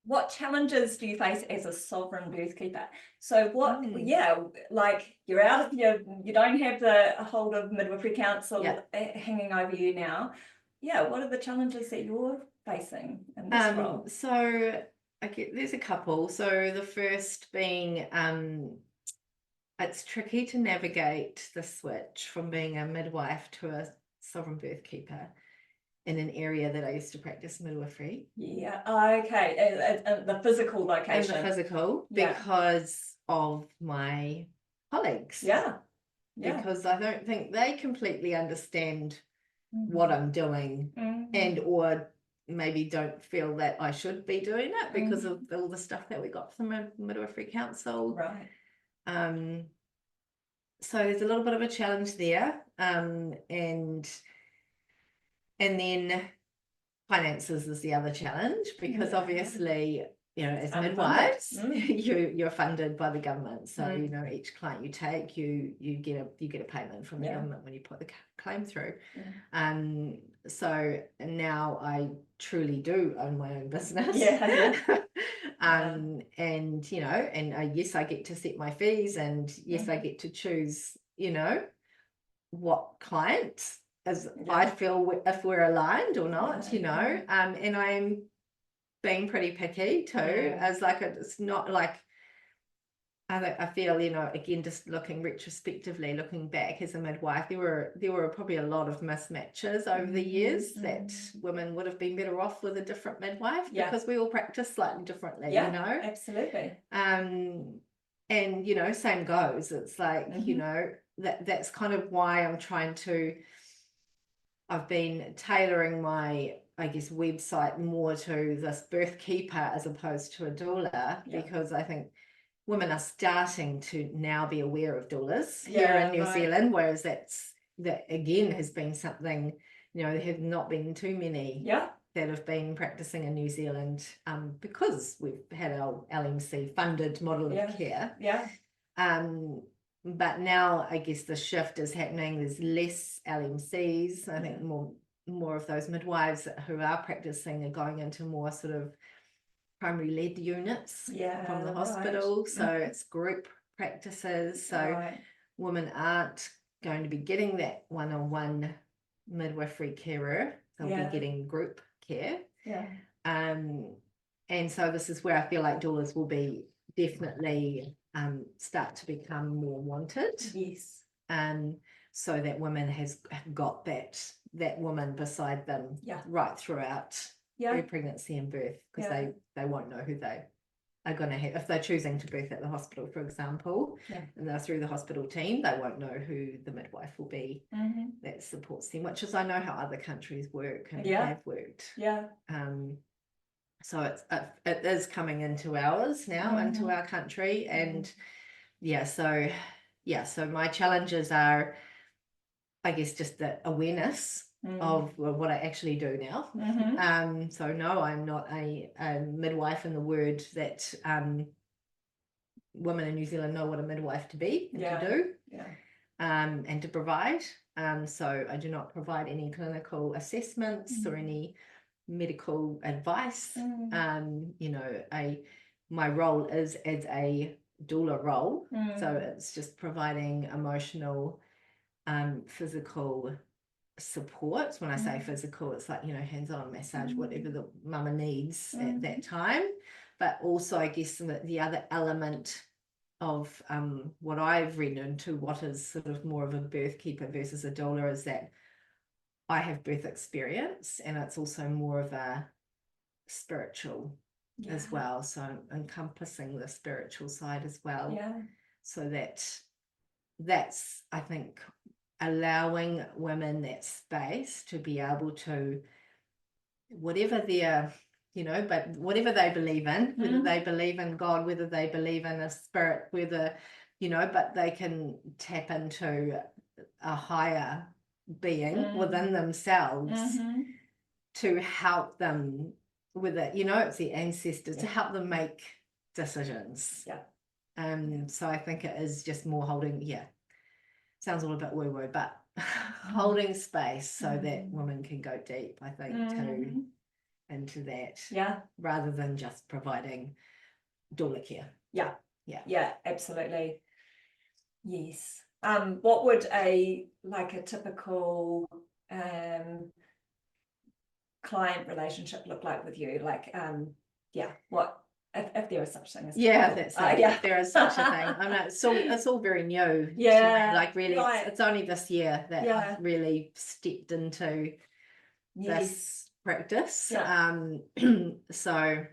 what challenges do you face as a sovereign birth keeper? So what, Mm. yeah, like you're out of you don't have the hold of Midwifery Council Yeah. hanging over you now. Yeah, what are the challenges that you're facing in this role? So there's a couple. So the first being it's tricky to navigate the switch from being a midwife to a sovereign birth keeper in an area that I used to practice midwifery. Yeah, okay, the physical location. And the physical, because of my colleagues. Yeah. Because I don't think they completely understand what I'm doing, and or maybe don't feel that I should be doing it because of all the stuff that we got from the Midwifery Council. Right. So there's a little bit of a challenge there, and then finances is the other challenge, because obviously, you know, as midwives, you're funded by the government. So you know, each client you take, you get a payment from the government when you put the claim through. So now I truly do own my own business. And you know, and yes, I get to set my fees, and yes, I get to choose, you know, what clients as I feel if we're aligned or not, you know, and I'm being pretty picky too, as like it's not like I feel, you know, again, just looking retrospectively, looking back as a midwife, there were probably a lot of mismatches over the years that women would have been better off with a different midwife, because we all practice slightly differently, you know. Absolutely. And you know, same goes. It's like, you know, that's kind of why I've been tailoring my, I guess, website more to this birth keeper as opposed to a doula, because I think women are starting to now be aware of doulas here in New Zealand, whereas that again has been something, you know, there have not been too many that have been practicing in New Zealand, because we've had our LMC funded model of care. But now I guess the shift is happening. There's less LMCs. I think more of those midwives who are practicing are going into more sort of primary led units from the hospital. So it's group practices. So women aren't going to be getting that one-on-one midwifery carer. They'll be getting group care. And so this is where I feel like doulas will be definitely start to become more wanted. So that women have got that woman beside them right throughout their pregnancy and birth, because they won't know who they are going to have if they're choosing to birth at the hospital, for example, and they're through the hospital team, they won't know who the midwife will be that supports them, which is I know how other countries work and have worked. So it is coming into ours now, into our country, and so my challenges are, I guess, just the awareness of what I actually do now. So no, I'm not a midwife in the word that women in New Zealand know what a midwife to be and to do and to provide. So I do not provide any clinical assessments or any medical advice. You know, my role is as a doula role, so it's just providing emotional, physical support. When I say physical, it's like, you know, hands-on massage, whatever the mama needs at that time. But also, I guess the other element of what I've read into what is sort of more of a birth keeper versus a doula is that I have birth experience, and it's also more of a spiritual as well, so encompassing the spiritual side as well. So that's I think allowing women that space to be able to, whatever their, you know, but whatever they believe in, whether they believe in God, whether they believe in a spirit, whether, you know, but they can tap into a higher being within themselves to help them with it, you know, it's the ancestors to help them make decisions. So I think it is just more holding, sounds a little bit woo-woo, but holding space so that women can go deep, I think, too. into that, Yeah. rather than just providing doula care. Yeah, absolutely. Yes. What would a typical client relationship look like with you? What if there is such thing as there is such a thing. I know it's all very new. Really, right. it's only this year that I've really stepped into this practice. So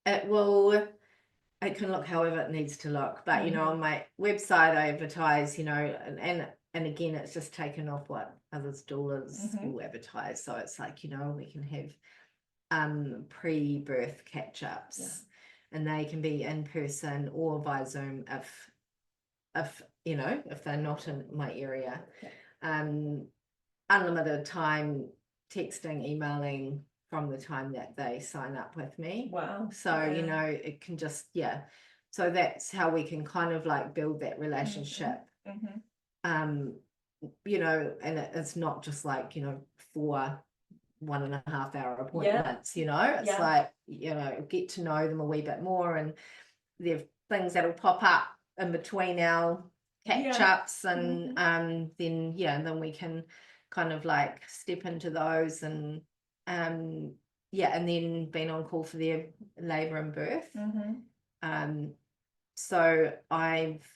it can look however it needs to look, but you know, on my website I advertise, you know, and again, it's just taken off what others doulas will advertise. So it's like, you know, we can have pre-birth catch-ups, and they can be in person or via Zoom if you know, if they're not in my area. Unlimited time texting, emailing from the time that they sign up with me. Wow. So you know, it can just so that's how we can kind of like build that relationship. You know, and it's not just like, you know, for 1.5 hour appointments, you know, it's like, you know, get to know them a wee bit more, and there are things that'll pop up in between our catch-ups, and then we can kind of like step into those, and and then being on call for their labour and birth. So I've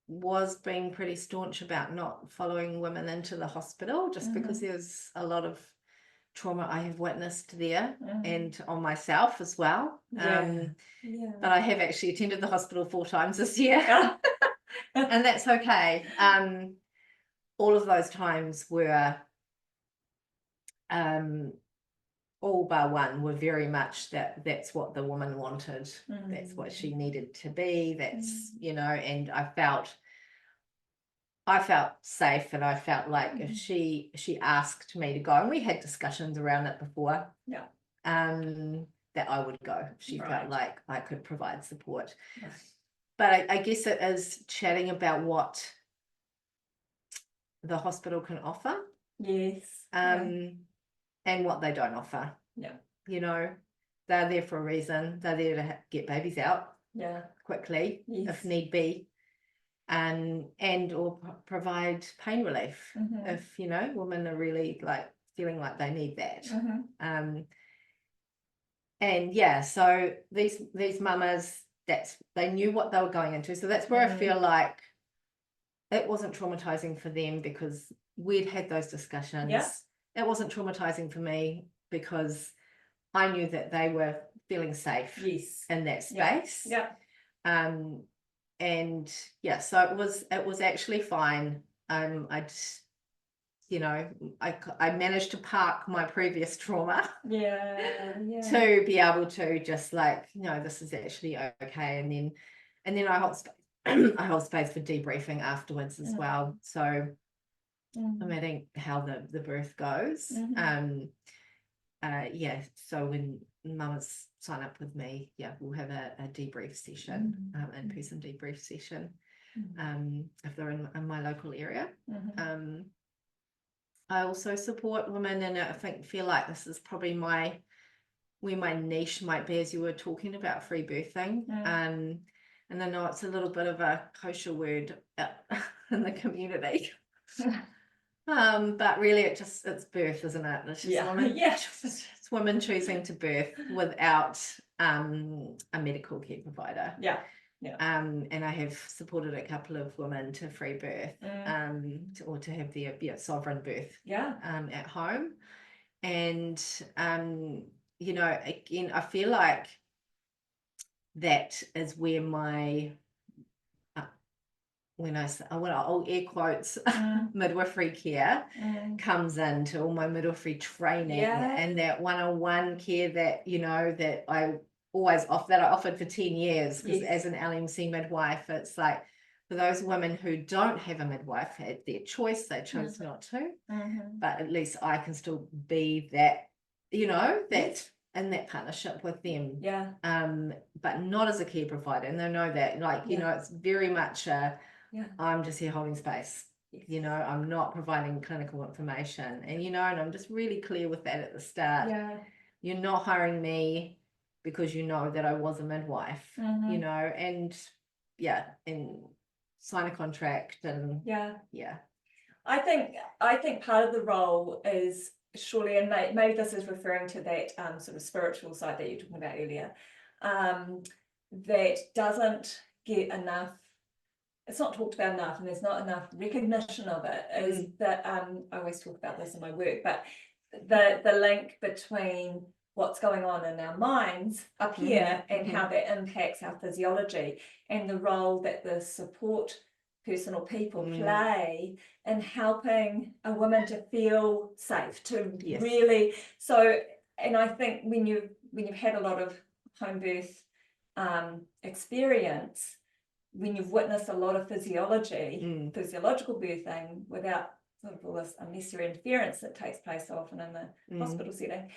was being pretty staunch about not following women into the hospital, just because there's a lot of trauma I have witnessed there, and on myself as well. But I have actually attended the hospital 4 times this year. And that's okay. All of those times were all bar one were very much that's what the woman wanted. That's what she needed to be. That's you know, and I felt safe, and I felt like if she asked me to go, and we had discussions around it before, that I would go if she felt like I could provide support. But I guess it is chatting about what the hospital can offer, and what they don't offer. You know, they're there for a reason. They're there to get babies out quickly if need be, and or provide pain relief if, you know, women are really like feeling like they need that. And so these mamas, they knew what they were going into, so that's where I feel like it wasn't traumatizing for them because we'd had those discussions. It wasn't traumatizing for me because I knew that they were feeling safe in that space. And so it was actually fine. I just, you know, I managed to park my previous trauma to be able to just like, you know, this is actually okay. And then I hold space for debriefing afterwards as well. So no matter how the birth goes. So when mamas sign up with me, we'll have a debrief session, in-person debrief session, if they're in my local area. I also support women, and I feel like this is probably where my niche might be, as you were talking about free birthing. And I know it's a little bit of a kosher word in the community. But really it's birth, isn't it? It's just women, it's women choosing to birth without a medical care provider. And I have supported a couple of women to free birth, or to have their sovereign birth at home. And you know, again, I feel like that is where my when I'll air quotes midwifery care comes into all my midwifery training, and that one-on-one care that, you know, that I always offered for 10 years, because as an LMC midwife, it's like for those women who don't have a midwife at their choice, they chose not to, but at least I can still be that, you know, that in that partnership with them, but not as a care provider, and they know that, like, you know, it's very much I'm just here holding space. You know, I'm not providing clinical information. And, you know, and I'm just really clear with that at the start. Yeah. You're not hiring me because you know that I was a midwife, you know, and and sign a contract and yeah. Yeah. I think part of the role is surely, and maybe this is referring to that sort of spiritual side that you were talking about earlier, that doesn't get enough, it's not talked about enough, and there's not enough recognition of it, is that I always talk about this in my work, but the link between what's going on in our minds up here and how that impacts our physiology, and the role that the support person or people play in helping a woman to feel safe, to really, so, and I think when you've had a lot of home birth experience, when you've witnessed a lot of physiological birthing without sort of all this unnecessary interference that takes place so often in the hospital setting,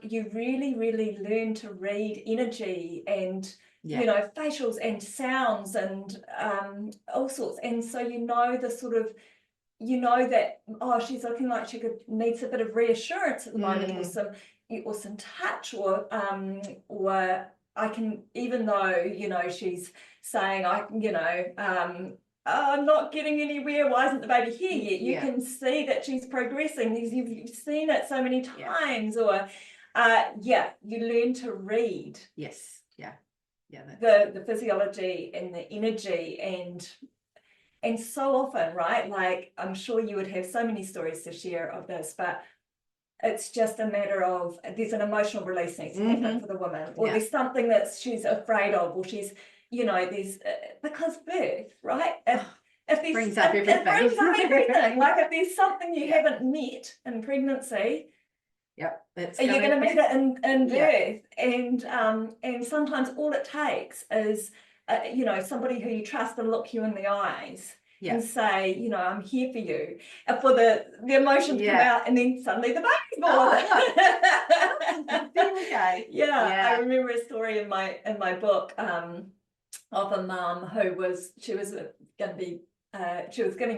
you really, really learn to read energy and you know, facials and sounds and all sorts, and so you know the sort of, you know that, oh, she's looking like she needs a bit of reassurance at the moment, or some touch, or I can, even though, you know, she's saying, I'm not getting anywhere, why isn't the baby here yet? You can see that she's progressing. You've seen it so many times, or you learn to read the physiology and the energy, and so often, right, like I'm sure you would have so many stories to share of this, but it's just a matter of, there's an emotional release needs to happen for the woman, or there's something that she's afraid of, or she's, you know, there's because birth, right, if there's brings up everything. it brings up everything. Like if there's something you haven't met in pregnancy, you're going to meet it in birth, and sometimes all it takes is you know, somebody who you trust to look you in the eyes and say, you know, I'm here for you, and for the emotion to come out, and then suddenly the baby's born. There we go. I remember a story in my book of a mum who was giving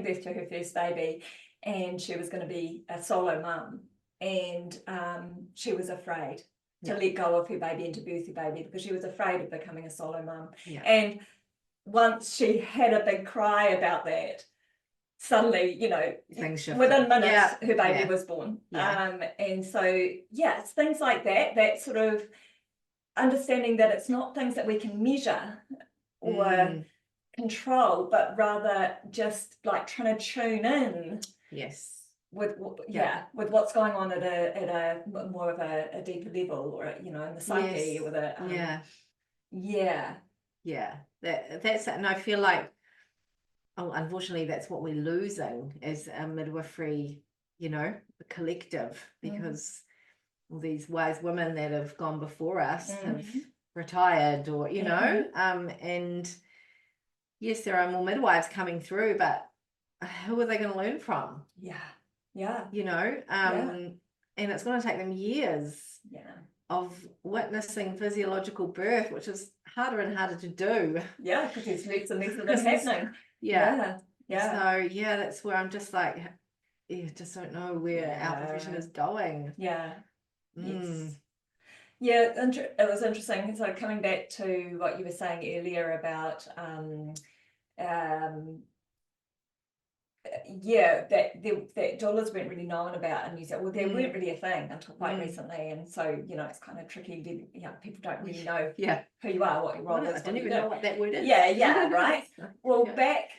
birth to her first baby, and she was going to be a solo mum, and she was afraid to let go of her baby and to birth her baby because she was afraid of becoming a solo mum. And once she had a big cry about that, suddenly, you know, within minutes, her baby was born. And so, it's things like that sort of understanding that it's not things that we can measure or control, but rather just like trying to tune in. With what's going on at a more of a deeper level, or you know, in the psyche, or the that's it. And I feel like, unfortunately, that's what we're losing as a midwifery, you know, a collective, because all these wise women that have gone before us have retired, or you know, and yes, there are more midwives coming through, but who are they going to learn from? You know, and it's going to take them years of witnessing physiological birth, which is harder and harder to do. Because there's less and less of them happening. So that's where I'm just like, just don't know where our profession is going. It was interesting. So coming back to what you were saying earlier about that doulas weren't really known about in New Zealand. Well, they weren't really a thing until quite recently, and so you know it's kind of tricky. You know, people don't really know who you are, what your role is. I didn't even know what that word is. Right. Well, back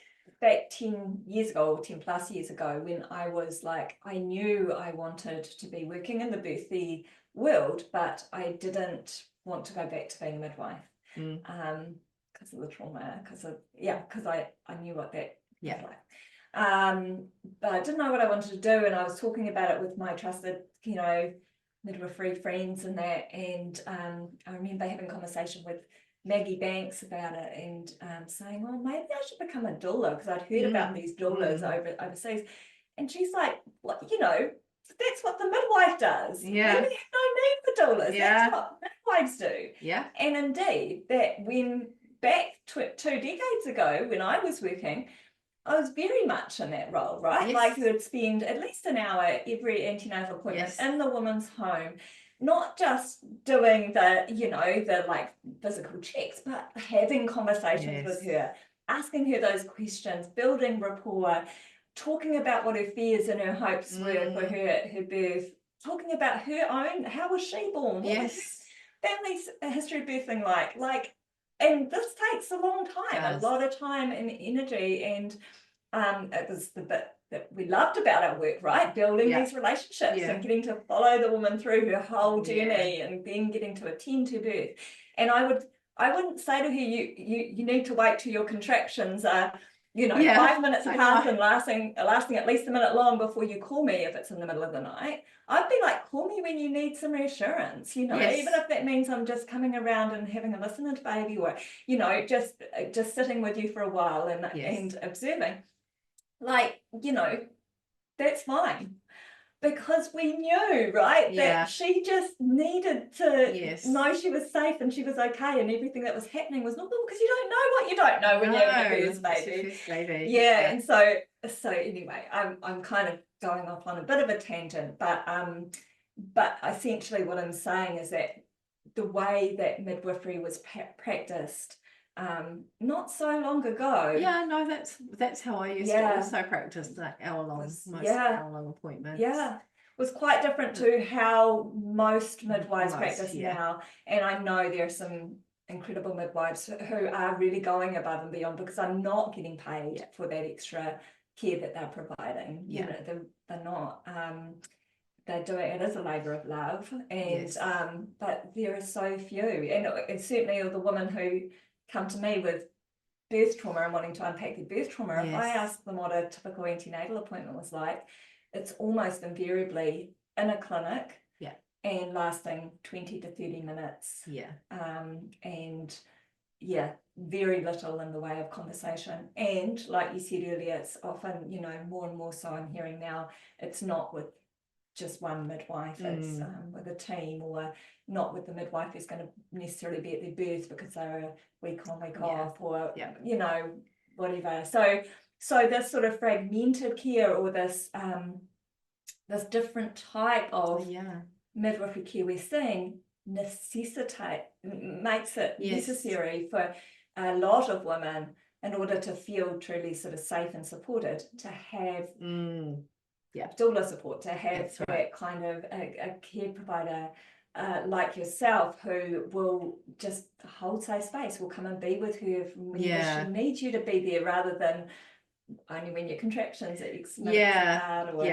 10 years ago, or 10 plus years ago, when I was like, I knew I wanted to be working in the birthing world, but I didn't want to go back to being a midwife because of the trauma, because I knew what that was like. But I didn't know what I wanted to do, and I was talking about it with my trusted, you know, midwifery friends and that, and I remember having a conversation with Maggie Banks about it, and saying, well, maybe I should become a doula, because I'd heard about these doulas overseas, and she's like, well, you know, that's what the midwife does. We have no need for doulas. That's what midwives do. And indeed, that when back 2 decades ago, when I was working, I was very much in that role, right? Yes. Like you would spend at least an hour every antenatal appointment Yes. in the woman's home, not just doing the, you know, the like physical checks, but having conversations with her, asking her those questions, building rapport, talking about what her fears and her hopes were for her birth, talking about her own, how was she born? What was her family's history of birthing like, and this takes a long time, a lot of time and energy, and it was the bit that we loved about our work, right? Building these relationships and getting to follow the woman through her whole journey and then getting to attend to birth. And I wouldn't say to her, you need to wait till your contractions are, you know, 5 minutes apart and lasting at least a minute long before you call me if it's in the middle of the night. I'd be like, call me when you need some reassurance, you know, even if that means I'm just coming around and having a listen to baby, or, you know, just sitting with you for a while and observing. Like, you know, that's fine. Because we knew, right, that she just needed to know she was safe and she was okay, and everything that was happening was normal, because you don't know what you don't know when you're having a first baby. And so anyway, I'm kind of going off on a bit of a tangent, but essentially what I'm saying is that the way that midwifery was practiced not so long ago. Yeah, no, that's how I used to also practice, like hour-long appointments. Yeah, was quite different to how most midwives practice now. And I know there are some incredible midwives who are really going above and beyond, because I'm not getting paid for that extra care that they're providing. You know, they're not. They're doing it as a labour of love, and but there are so few, and certainly of the women who come to me with birth trauma and wanting to unpack their birth trauma, if I ask them what a typical antenatal appointment was like, it's almost invariably in a clinic and lasting 20 to 30 minutes. And very little in the way of conversation. And like you said earlier, it's often, you know, more and more so I'm hearing now, it's not with just one midwife, it's with a team, or not with the midwife who's going to necessarily be at their birth because they're a week on, week off, or you know, whatever. So this sort of fragmented care, or this this different type of midwifery care we're seeing makes it necessary for a lot of women, in order to feel truly sort of safe and supported, to have doula support, to have that kind of a care provider like yourself, who will just hold safe space, will come and be with her whenever she needs you to be there, rather than only when your contractions are X minutes apart, or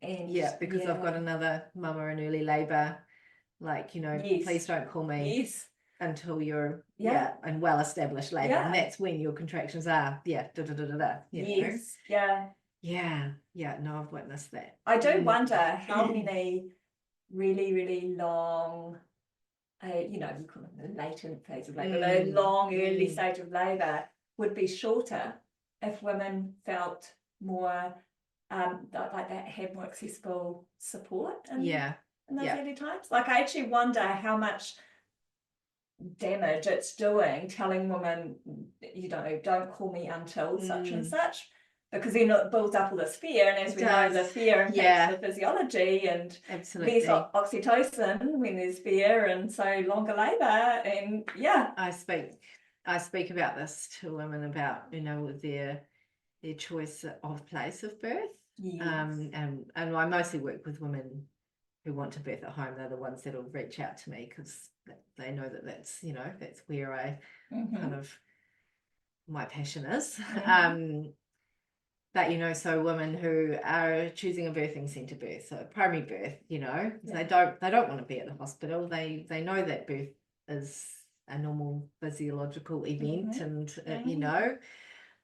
and because I've got another mama in early labour, like, you know, please don't call me until you're in well-established labour, and that's when your contractions are you know? No, I've witnessed that. I do wonder how many really, really long, you know, you call it the latent phase of labour, the long early stage of labour would be shorter if women felt more like that, had more accessible support in those early times. Like, I actually wonder how much damage it's doing telling women, you know, don't call me until such and such, because then it builds up all this fear, and as we know, the fear impacts the physiology, and there's oxytocin when there's fear, and so longer labour, and I speak about this to women about, you know, with their choice of place of birth. And I mostly work with women who want to birth at home. They're the ones that'll reach out to me, because they know that that's, you know, that's where I kind of, my passion is. But, you know, so women who are choosing a birthing centre birth, so primary birth, you know, they don't want to be at the hospital. They know that birth is a normal physiological event, and you know,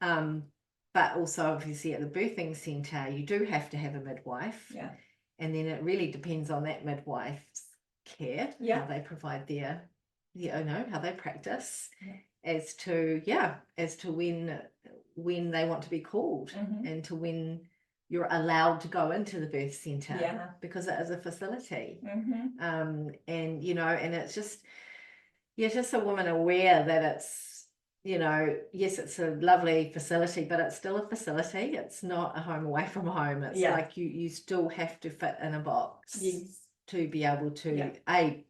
but also obviously at the birthing centre you do have to have a midwife, and then it really depends on that midwife's care, how they provide their, you know, how they practice, as to when they want to be called, and to when you're allowed to go into the birth centre, because it is a facility. And, you know, and it's just, just a woman aware that you know, yes, it's a lovely facility, but it's still a facility. It's not a home away from home. It's like you still have to fit in a box to be able to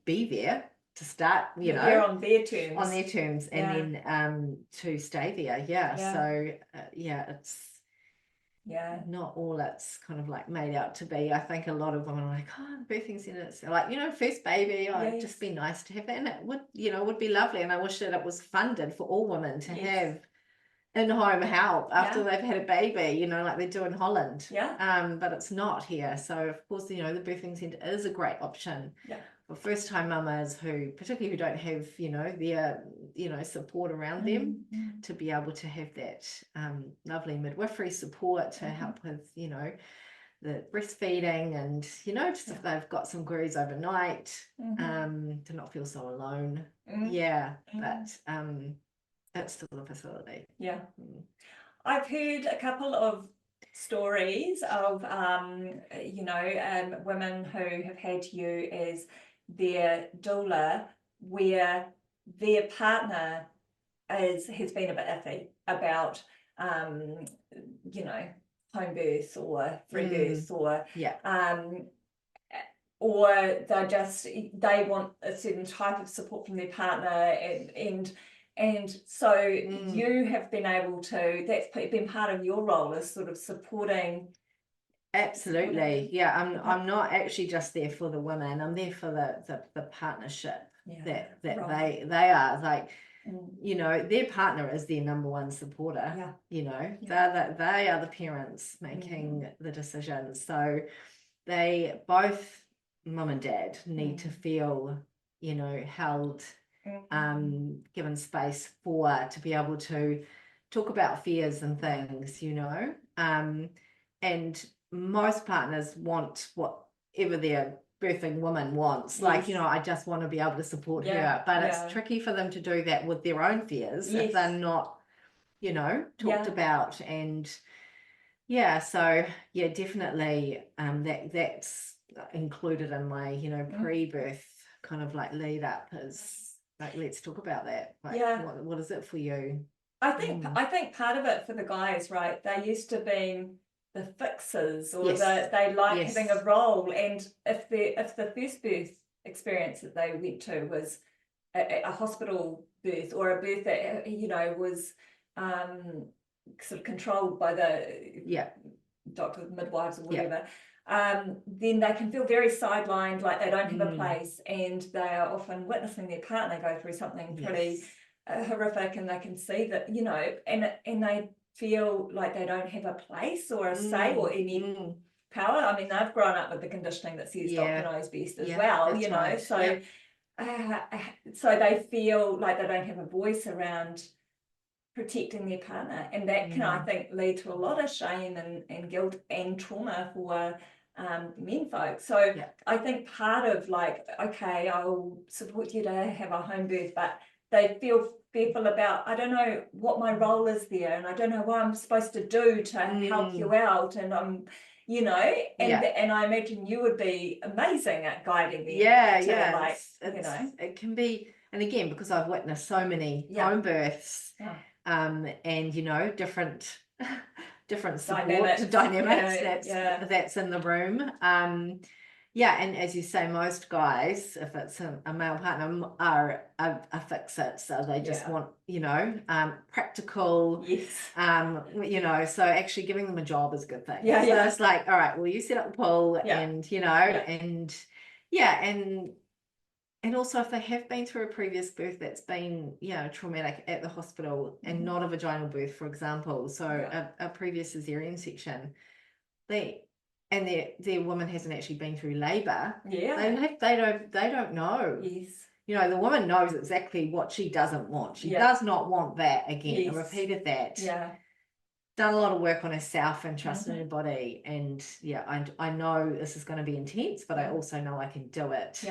be there to start, you know, there on their terms, and then to stay there. So it's not all it's kind of like made out to be. I think a lot of women are like, oh, the birthing centers, like, you know, first baby, it'd just be nice to have that, and it would, you know, would be lovely, and I wish that it was funded for all women to have in-home help after they've had a baby, you know, like they do in Holland. But it's not here. So of course, you know, the birthing centre is a great option for first-time mamas who, particularly who don't have, you know, their, you know, support around them, to be able to have that lovely midwifery support to help with, you know, the breastfeeding, and, you know, just if they've got some queries overnight, to not feel so alone. But it's still a facility. I've heard a couple of stories of you know, women who have had you as their doula, where their partner has been a bit iffy about you know, home birth or free birth, or they want a certain type of support from their partner, and so you have been able to, that's been part of your role, as sort of supporting. Absolutely. I'm not actually just there for the women, I'm there for the partnership that they are like, you know, their partner is their number one supporter. You know, they are the parents making the decisions, so they both, mum and dad, need to feel, you know, held, given space to be able to talk about fears and things, you know, and most partners want whatever their birthing woman wants, like, you know, I just want to be able to support her, but it's tricky for them to do that with their own fears if they're not, you know, talked about. And so definitely that's included in my, you know, pre-birth kind of like lead up, is like, let's talk about that, like, what is it for you? I think part of it for the guys, right, they're used to being the fixers, or they like having a role, and if the first birth experience that they went to was a hospital birth, or a birth that, you know, was sort of controlled by the doctors, midwives, or whatever, then they can feel very sidelined, like they don't have a place, and they are often witnessing their partner go through something pretty horrific, and they can see that, you know, and they feel like they don't have a place or a say or any power. I mean, they've grown up with the conditioning that says doctor knows best as well, you know, right. So so they feel like they don't have a voice around protecting their partner, and that can, I think, lead to a lot of shame and guilt and trauma for men folk. So I think part of, like, okay, I'll support you to have a home birth, but they feel fearful about, I don't know what my role is there, and I don't know what I'm supposed to do to help you out, and I'm, you know, and I imagine you would be amazing at guiding them. Like, you know, it can be, and again, because I've witnessed so many home births, and, you know, different support dynamics that's in the room. And as you say, most guys, if it's a male partner, are a fix-it, so they just want, you know, practical, you know, so actually giving them a job is a good thing. So it's like, all right, well, you set up the pool, and, you know, and also if they have been through a previous birth that's been, you know, traumatic at the hospital, and not a vaginal birth, for example, so a previous cesarean section, their woman hasn't actually been through labor, they don't know. You know, the woman knows exactly what she doesn't want. She does not want that again. I repeated that. Done a lot of work on herself and trust in her body, and I know this is going to be intense, but I also know I can do it.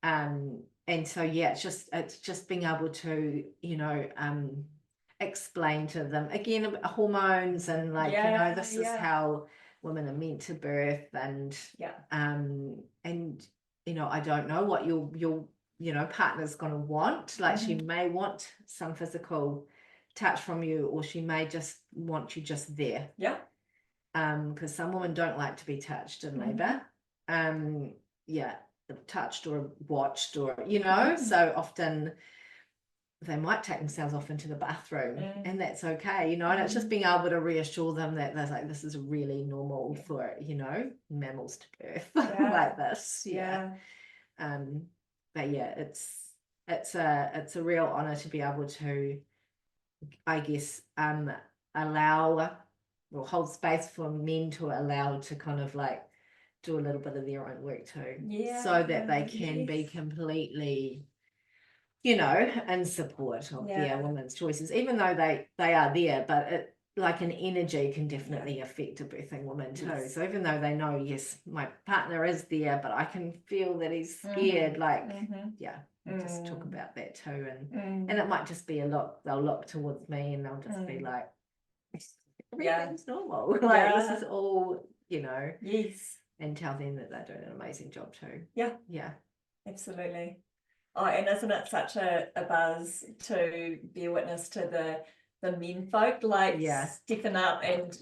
And so it's just being able to, you know, explain to them again hormones, and like, you know, this is how women are meant to birth, and you know, I don't know what your you know, partner's going to want, like she may want some physical touch from you, or she may just want you just there. Yeah. Because some women don't like to be touched in labor. Yeah, touched or watched, or so often they might take themselves off into the bathroom, and that's okay, and it's just being able to reassure them that they're like, this is really normal for mammals to birth like this. But yeah, it's a real honor to be able to, I guess, allow or hold space for men to allow to kind of like do a little bit of their own work too, so that they can be completely in support of their women's choices, even though they are there, but it, like, an energy can definitely affect a birthing woman too. So even though they know, yes, my partner is there, but I can feel that he's scared, we'll just talk about that too. And it might just be they'll look towards me and they'll just be like, everything's normal. Like, this is all, and tell them that they're doing an amazing job too. Yeah. Absolutely. Oh, and isn't it such a buzz to be a witness to the men folk, like stepping up and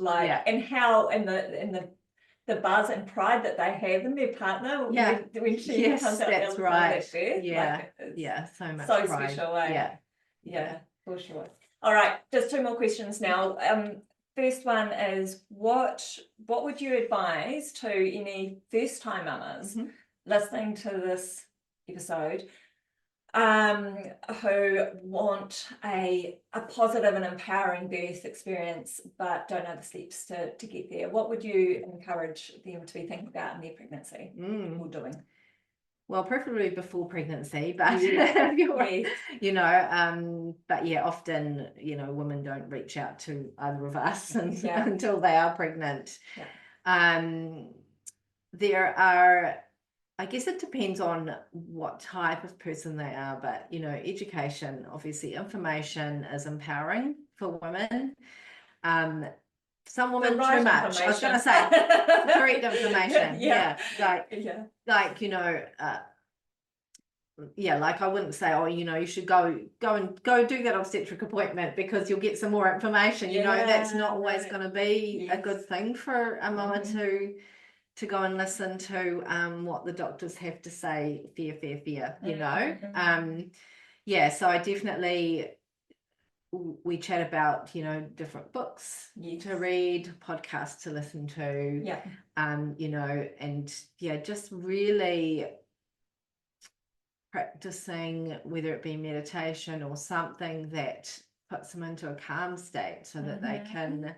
and how and the buzz and pride that they have in their partner when she comes out that's the right. birth. So much so pride. Special. Yeah, for sure. All right, just 2 more questions now. First one is, what would you advise to any first-time mamas listening to this episode, who want a positive and empowering birth experience but don't know the steps to get there? What would you encourage them to be thinking about in their pregnancy or doing? Well, preferably before pregnancy, but but yeah, often women don't reach out to either of us until they are pregnant. There are, I guess it depends on what type of person they are, but education, obviously, information is empowering for women. Some women too much. I was going to say correct information. Like I wouldn't say, you should go do that obstetric appointment because you'll get some more information. That's not always going to be a good thing for a mama to go and listen to what the doctors have to say. Fear. So I definitely, we chat about different books to read, podcasts to listen to, and just really practicing, whether it be meditation or something that puts them into a calm state so that they can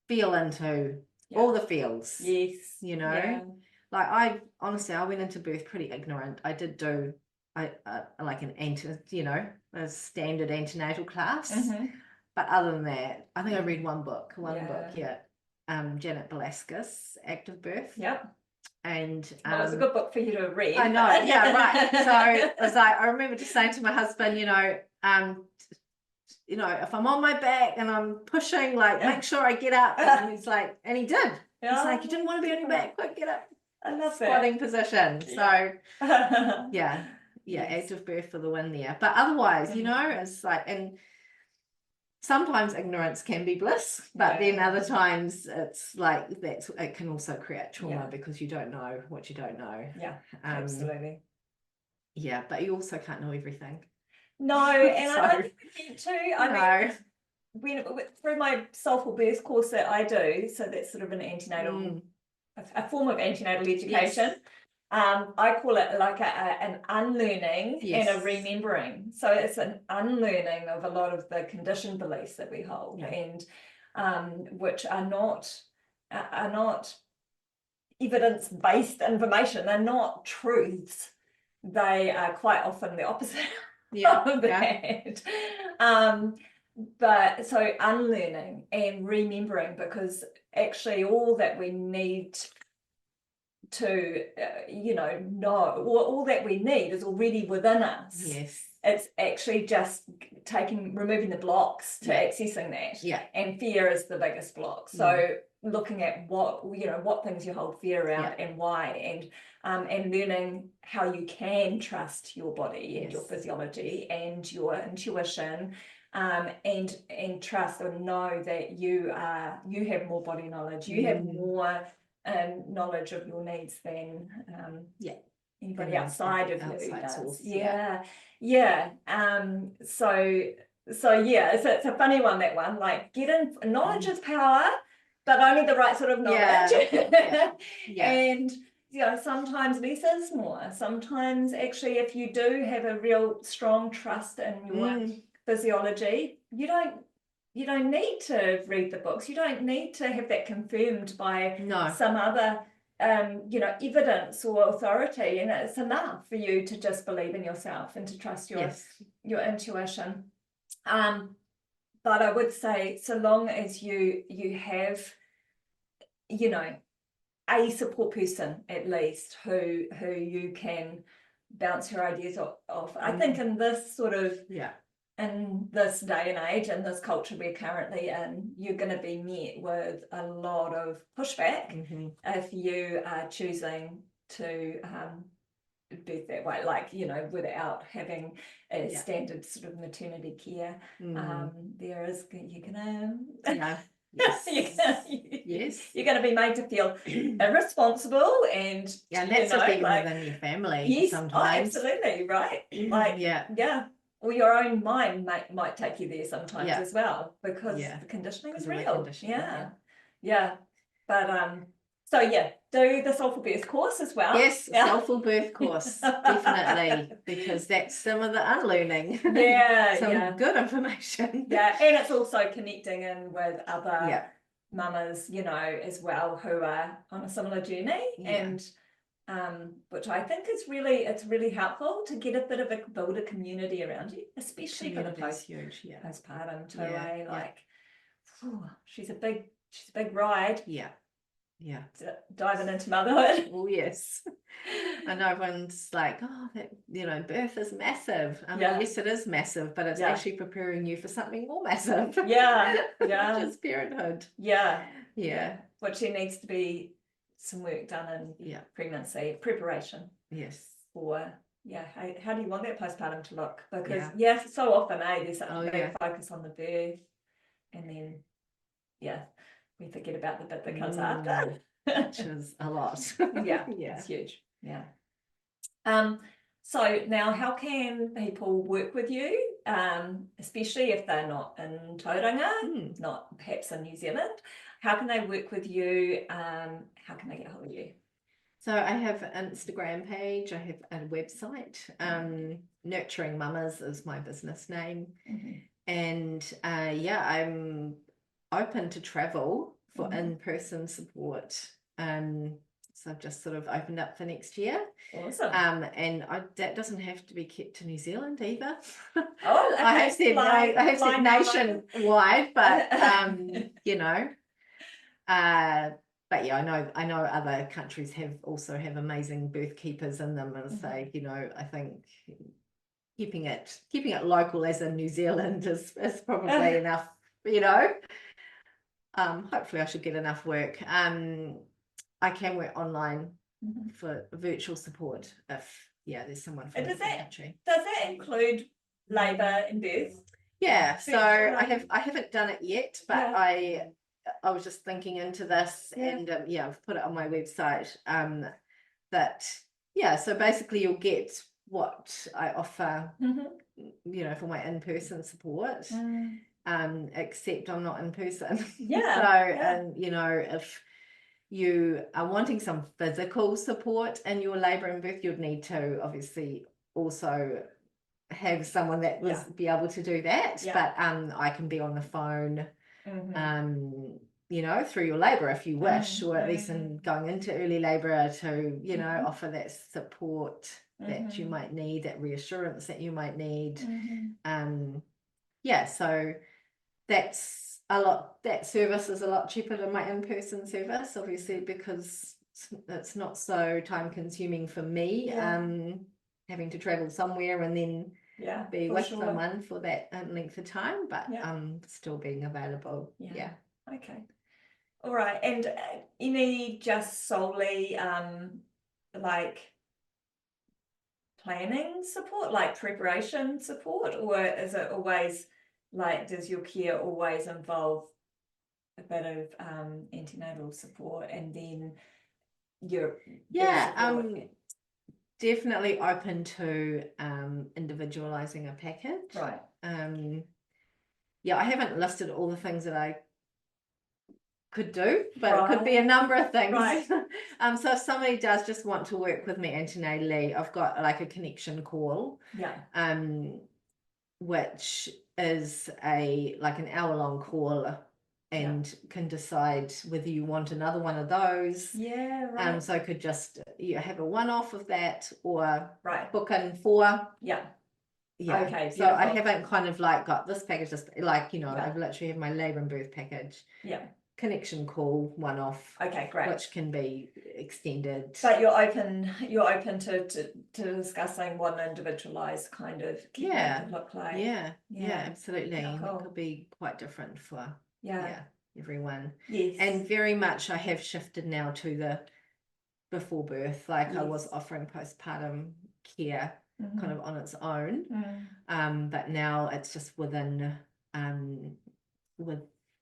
feel into all the feels. Like I went into birth pretty ignorant. I did do like a standard antenatal class, but other than that, I think I read one book, Janet Velasquez, Active Birth. And it was a good book for you to read. I know, right. So I was like, I remember just saying to my husband, if I'm on my back and I'm pushing, make sure I get up. And he's like, and he did. He's like, you didn't want to be on your back, quick, get up. I love squatting position. So active birth for the win there. But otherwise, it's like, and sometimes ignorance can be bliss, but then other times it's like it can also create trauma because you don't know what you don't know. Absolutely. But you also can't know everything. No, and I don't think we need to. I mean, through my soulful birth course that I do, so that's sort of an antenatal, a form of antenatal education. I call it like an unlearning and a remembering. So it's an unlearning of a lot of the conditioned beliefs that we hold, and which are not evidence-based information. They're not truths. They are quite often the opposite of that. But so unlearning and remembering, because actually all that we need to know, all that we need is already within us. It's actually just removing the blocks to accessing that. And fear is the biggest block. So looking at what things you hold fear around and why, and learning how you can trust your body and your physiology and your intuition, and trust or know that you have more body knowledge, you have more knowledge of your needs than anybody outside of you does. Source, So yeah, it's a funny one, that one. Like, knowledge is power, but only the right sort of knowledge. And sometimes less is more. Sometimes actually, if you do have a real strong trust in your physiology, you don't need to read the books. You don't need to have that confirmed by some other evidence or authority, and it's enough for you to just believe in yourself and to trust your intuition. But I would say, so long as you have a support person at least who you can bounce your ideas off. I think in this sort of in this day and age, in this culture we're currently in, you're going to be met with a lot of pushback if you are choosing to birth that way, like, without having a standard sort of maternity care. There is, you're gonna you're gonna be made to feel irresponsible, and that's a thing within your family sometimes. Absolutely, right. Like or your own mind might take you there sometimes as well, because the conditioning is real. But so do the Soulful Birth course as well. Yes, Soulful Birth course, definitely, because that's some of the unlearning. Some good information. And it's also connecting in with other mamas, as well, who are on a similar journey, and which I think is really helpful to get a bit of build a community around you, especially for the postpartum too. Like, she's a big ride. Diving into motherhood. Oh yes. I know everyone's like, oh, that birth is massive. I mean, yes, it is massive, but it's actually preparing you for something more massive. Which is parenthood. Which there needs to be some work done in pregnancy preparation. For how do you want that postpartum to look? Because so often there's such a big focus on the birth, and then we forget about the bit that comes after, which is a lot. It's huge. So now, how can people work with you, especially if they're not in Tauranga, not perhaps in New Zealand? How can they work with you? How can they get hold of you? So I have an Instagram page, I have a website. Nurturing Mamas is my business name. And I'm open to travel for in-person support. So I've just sort of opened up for next year. Awesome. And that doesn't have to be kept to New Zealand either. Okay. I have said nationwide, but but I know other countries also have amazing birth keepers in them, and say, I think keeping it local, as in New Zealand, is probably enough. Hopefully I should get enough work. I can work online for virtual support if there's someone from the country. Does that include labour and birth? So I haven't done it yet, but I was just thinking into this, and I've put it on my website. So basically you'll get what I offer, for my in-person support. Except I'm not in person. If you are wanting some physical support in your labour and birth, you'd need to obviously also have someone that will be able to do that. But I can be on the phone, through your labour if you wish, or at least in going into early labour to, offer that support that you might need, that reassurance that you might need. So that's a lot. That service is a lot cheaper than my in-person service, obviously, because it's not so time consuming for me, having to travel somewhere and then be with someone for that length of time, but still being available. Okay. All right. And any just solely like planning support, like preparation support, or is it always like, does your care always involve a bit of antenatal support and then your support? Definitely open to individualizing a package. Right. Yeah, I haven't listed all the things that I could do, but it could be a number of things. Right. So if somebody does just want to work with me antenatally, I've got like a connection call. Yeah. Which is like an hour-long call, and can decide whether you want another one of those. Yeah, right. So I could just have a one-off of that, or right. book in 4. Yeah. Yeah. Okay. So I haven't kind of like got this package, just like, you know, Yeah. I've literally have my labor and birth package. Yeah. Connection call, one-off. Okay, great. Which can be extended. But you're open to discussing what an individualized kind of care could look like. Yeah, absolutely. Oh, cool. It could be quite different for everyone. Yes. And very much I have shifted now to the before birth, like I was offering postpartum care kind of on its own. But now it's just within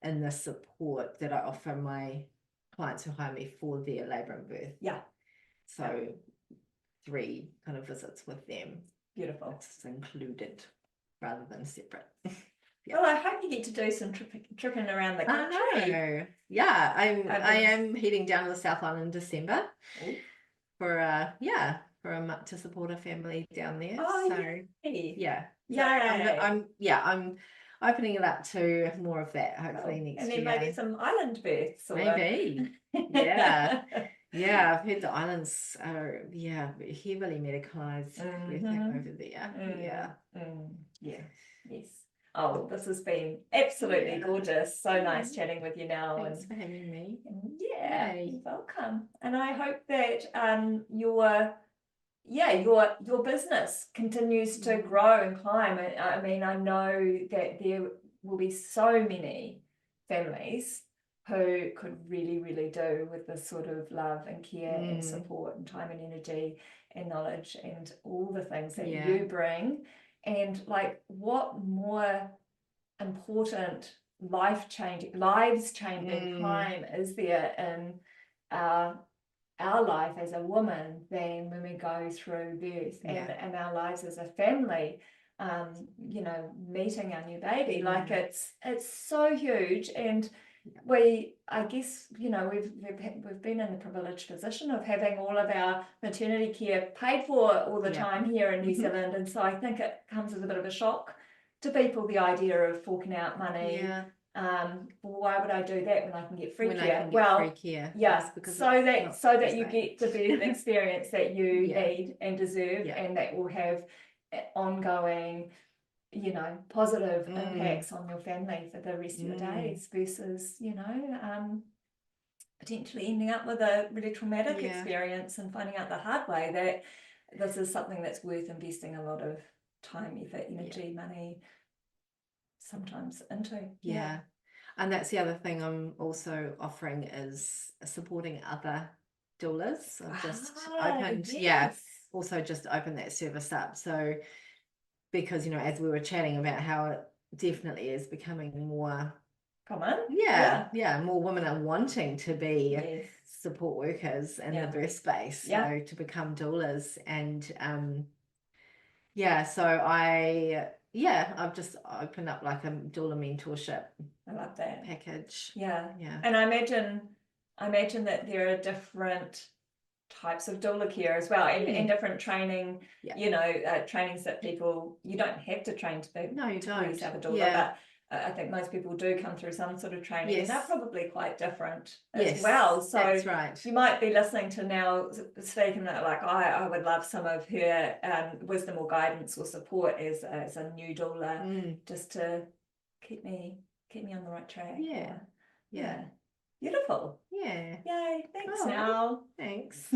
the support that I offer my clients who hire me for their labor and birth. Yeah. So 3 kind of visits with them. Beautiful. It's included rather than separate. Well, I hope you get to do some tripping around the country. I know. Yeah, I am heading down to the South Island in December to support a family down there. Oh, so yeah. I'm opening it up to more of that hopefully next year. And then maybe some island births. Maybe. Yeah. Yeah, I've heard the islands are heavily medicalized birthing over there. Yes. Oh, this has been absolutely gorgeous. So nice chatting with you now. Thanks for having me. You're welcome. And I hope that your business continues to grow and climb. I mean, I know that there will be so many families who could really, really do with this sort of love and care and support and time and energy and knowledge and all the things that you bring. And like, what more important lives-changing time is there in our life as a woman than when we go through birth and our lives as a family, meeting our new baby. Like it's so huge. And I guess we've been in the privileged position of having all of our maternity care paid for all the time here in New Zealand, and so I think it comes as a bit of a shock to people, the idea of forking out money. Why would I do that when I can get free care? Free care. So that you get the birth experience that you need and deserve, and that will have ongoing positive impacts on your family for the rest of your days, versus potentially ending up with a really traumatic experience and finding out the hard way that this is something that's worth investing a lot of time, effort, energy, money sometimes into. And that's the other thing I'm also offering is supporting other doulas. I've just opened also just opened that service up, so because as we were chatting about how it definitely is becoming more common, more women are wanting to be support workers in the birth space, so to become doulas. And so I've just opened up like a doula mentorship. I love that package. And I imagine that there are different types of doula care as well, and different training, trainings that people, you don't have to train to be yourself a doula, but I think most people do come through some sort of training, and they're probably quite different as well. So that's right. You might be listening to Nell speak and like, I would love some of her wisdom or guidance or support as a new doula, just to keep me on the right track. Beautiful. Yay. Thanks, Nell. Thanks.